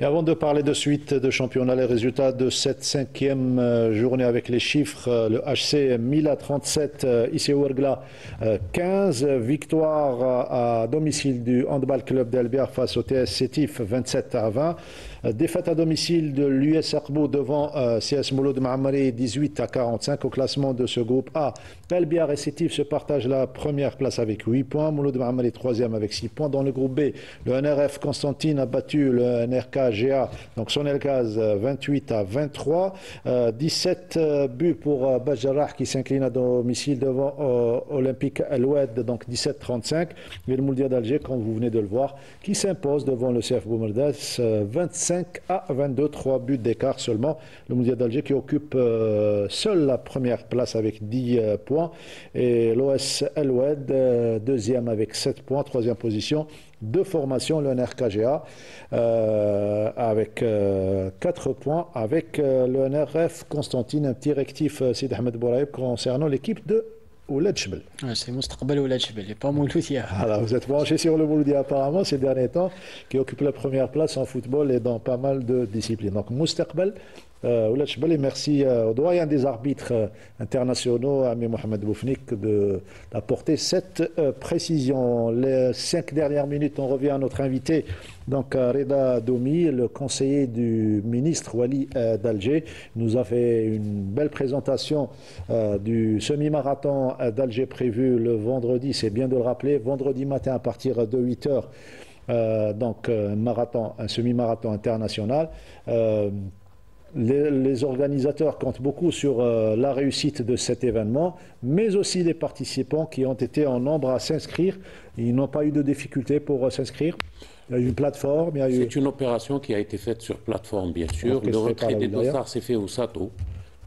Et avant de parler de suite de championnat, les résultats de cette 5e journée avec les chiffres, le HC Mila 37, ICO Ergla 15, victoire à domicile du Handball Club d'Elbiar face au TS Sétif 27-20, défaite à domicile de l'US Akbou devant CS Mouloud Maamari 18-45 au classement de ce groupe A. Elbiar et Sétif se partagent la première place avec 8 points, Mouloud Maamari 3e avec 6 points. Dans le groupe B, le NRF Constantine a battu le NRK KGA, donc Sonelgaz 28-23. 17 buts pour Bajarrah qui s'incline à domicile devant Olympique Aloued, donc 17-35. Et le Mouldia d'Alger, comme vous venez de le voir, qui s'impose devant le CF Boumerdès 25-22, 3 buts d'écart seulement. Le Mouldia d'Alger qui occupe seul la première place avec 10 points. Et l'OS Aloued, deuxième avec 7 points, troisième position. Deux formations, le NRKGA avec 4 points, avec le NRF Constantine. Un petit rectif, Sid Ahmed Bouraïb, concernant l'équipe de Ouled Chbel. C'est Moustaqbal Ouled Chbel, et pas Mouloudia. Alors, vous êtes branché sur le Mouloudia apparemment ces derniers temps, qui occupe la première place en football et dans pas mal de disciplines. Donc Moustaqbal Ouled Chbel, et merci au doyen des arbitres internationaux, Ami Mohamed Boufnik, d'apporter cette précision. Les 5 dernières minutes, on revient à notre invité, donc Reda Domi, le conseiller du ministre Wali d'Alger, nous a fait une belle présentation du semi-marathon d'Alger prévu le vendredi, c'est bien de le rappeler, vendredi matin à partir de 8h, donc un semi-marathon international. Les organisateurs comptent beaucoup sur la réussite de cet événement, mais aussi les participants qui ont été en nombre à s'inscrire. Ils n'ont pas eu de difficultés pour s'inscrire. Il y a eu une plateforme. C'est une opération qui a été faite sur plateforme, bien sûr. Le retrait des dossards s'est fait au Sato.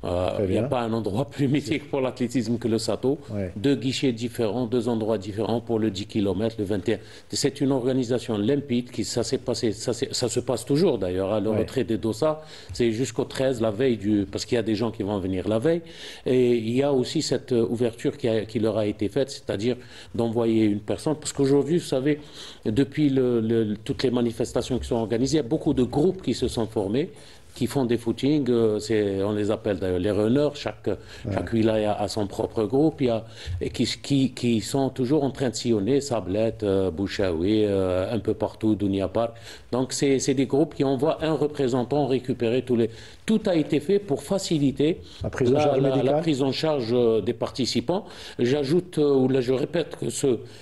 Il n'y a pas un endroit plus mythique pour l'athlétisme que le Sato. Ouais. 2 guichets différents, 2 endroits différents pour le 10 km, le 21. C'est une organisation limpide qui ça se passe toujours d'ailleurs. Le retrait des dossards, c'est jusqu'au 13, la veille parce qu'il y a des gens qui vont venir la veille. Et il y a aussi cette ouverture qui leur a été faite, c'est-à-dire d'envoyer une personne. Parce qu'aujourd'hui, vous savez, depuis toutes les manifestations qui sont organisées, il y a beaucoup de groupes qui se sont formés, qui font des footings, on les appelle d'ailleurs les runners, chaque wilaya a son propre groupe, et qui sont toujours en train de sillonner, Sablette, Bouchaoui, un peu partout, Dounia Park. Donc c'est des groupes qui envoient un représentant récupérer tout a été fait pour faciliter la prise en charge des participants. J'ajoute, ou là je répète que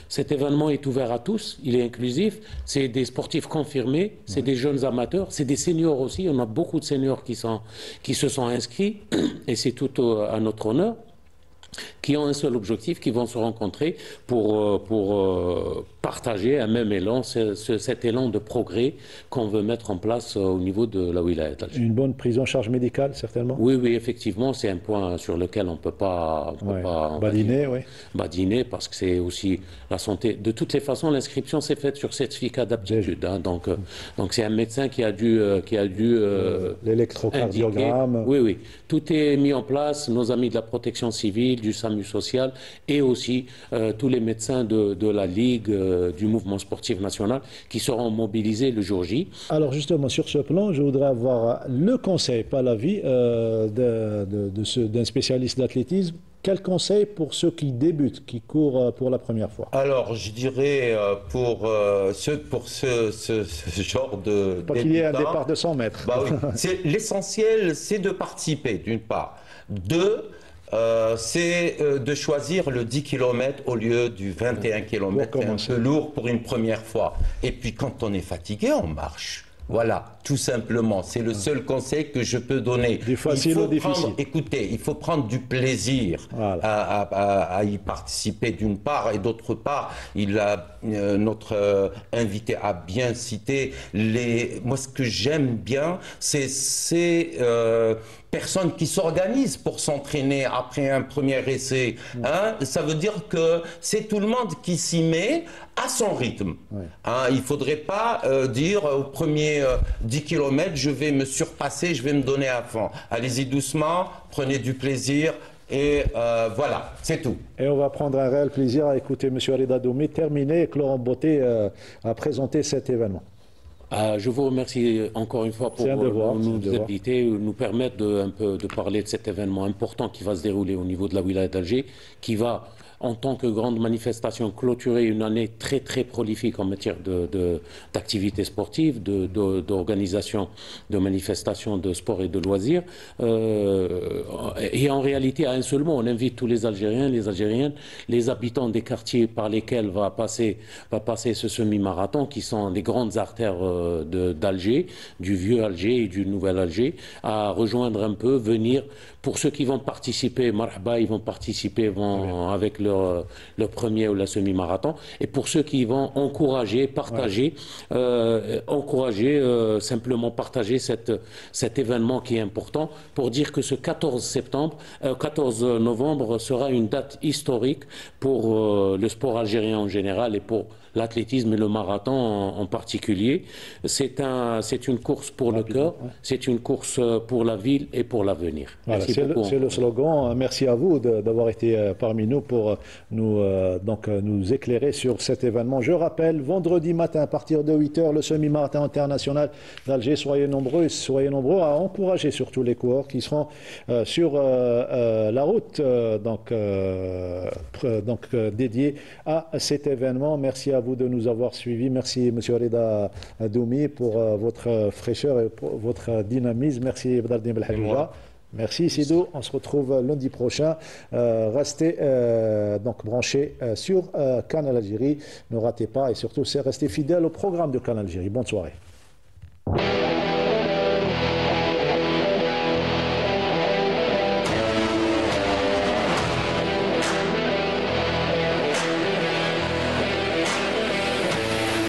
cet événement est ouvert à tous, il est inclusif, c'est des sportifs confirmés, c'est des jeunes amateurs, c'est des seniors aussi, on a beaucoup de seniors qui se sont inscrits, et c'est tout à notre honneur, qui ont un seul objectif, qui vont se rencontrer pour partager un même élan, cet élan de progrès qu'on veut mettre en place au niveau de la wilaya d'Alger. Une bonne prise en charge médicale, certainement. Oui, effectivement, c'est un point sur lequel on ne peut pas badiner, parce que c'est aussi la santé. De toutes les façons, l'inscription s'est faite sur certificat d'aptitude. Donc c'est un médecin qui a dû l'électrocardiogramme. Oui, tout est mis en place. Nos amis de la protection civile, du SAMU social, et aussi tous les médecins de la Ligue, du mouvement sportif national, qui seront mobilisés le jour J. Alors justement, sur ce plan, je voudrais avoir le conseil, pas l'avis, d'un spécialiste d'athlétisme. Quel conseil pour ceux qui débutent, qui courent pour la première fois? Alors, je dirais pour ce genre de... Pas qu'il y ait un départ de 100 mètres. Bah oui. L'essentiel, c'est de participer, d'une part. 2, c'est de choisir le 10 km au lieu du 21 km. C'est un peu lourd pour une première fois. Et puis, quand on est fatigué, on marche. Voilà, tout simplement. C'est le seul conseil que je peux donner. Écoutez, il faut prendre du plaisir à y participer d'une part, et d'autre part, notre invité a bien cité moi, ce que j'aime bien, c'est ces personnes qui s'organisent pour s'entraîner après un premier essai. Ça veut dire que c'est tout le monde qui s'y met à son rythme. Il ne faudrait pas dire au premier 10 km, je vais me surpasser, je vais me donner à fond. Allez-y doucement, prenez du plaisir. Et voilà, c'est tout. Et on va prendre un réel plaisir à écouter M. Reda Domi terminer et clore en beauté à présenter cet événement. Je vous remercie encore une fois pour nous inviter, nous permettre un peu de parler de cet événement important qui va se dérouler au niveau de la wilaya d'Alger, qui va en tant que grande manifestation, clôturer une année très très prolifique en matière d'activités sportives, d'organisation de manifestations de sport et de loisirs. Et en réalité, à un seul mot, on invite tous les Algériens, les Algériennes, les habitants des quartiers par lesquels va passer ce semi-marathon, qui sont les grandes artères d'Alger, du vieux Alger et du nouvel Alger, à rejoindre un peu, venir. Pour ceux qui vont participer, marhaba, ils vont participer avec leur premier ou la semi-marathon. Et pour ceux qui vont encourager, partager, simplement partager cet événement qui est important, pour dire que ce 14 novembre sera une date historique pour le sport algérien en général et pour l'athlétisme et le marathon en particulier. C'est une course pour le cœur, c'est une course pour la ville et pour l'avenir. Voilà, c'est le slogan. Merci à vous d'avoir été parmi nous pour nous éclairer sur cet événement. Je rappelle, vendredi matin à partir de 8h, le semi-marathon international d'Alger. Soyez nombreux à encourager surtout les coureurs qui seront sur la route dédiée à cet événement. Merci à vous de nous avoir suivis. Merci M. Reda Doumi pour votre fraîcheur et pour votre dynamisme. Merci Badardine Belhadouja. Merci Sidou. On se retrouve lundi prochain. Restez branchés sur Canal Algérie. Ne ratez pas et surtout restez fidèles au programme de Canal Algérie. Bonne soirée.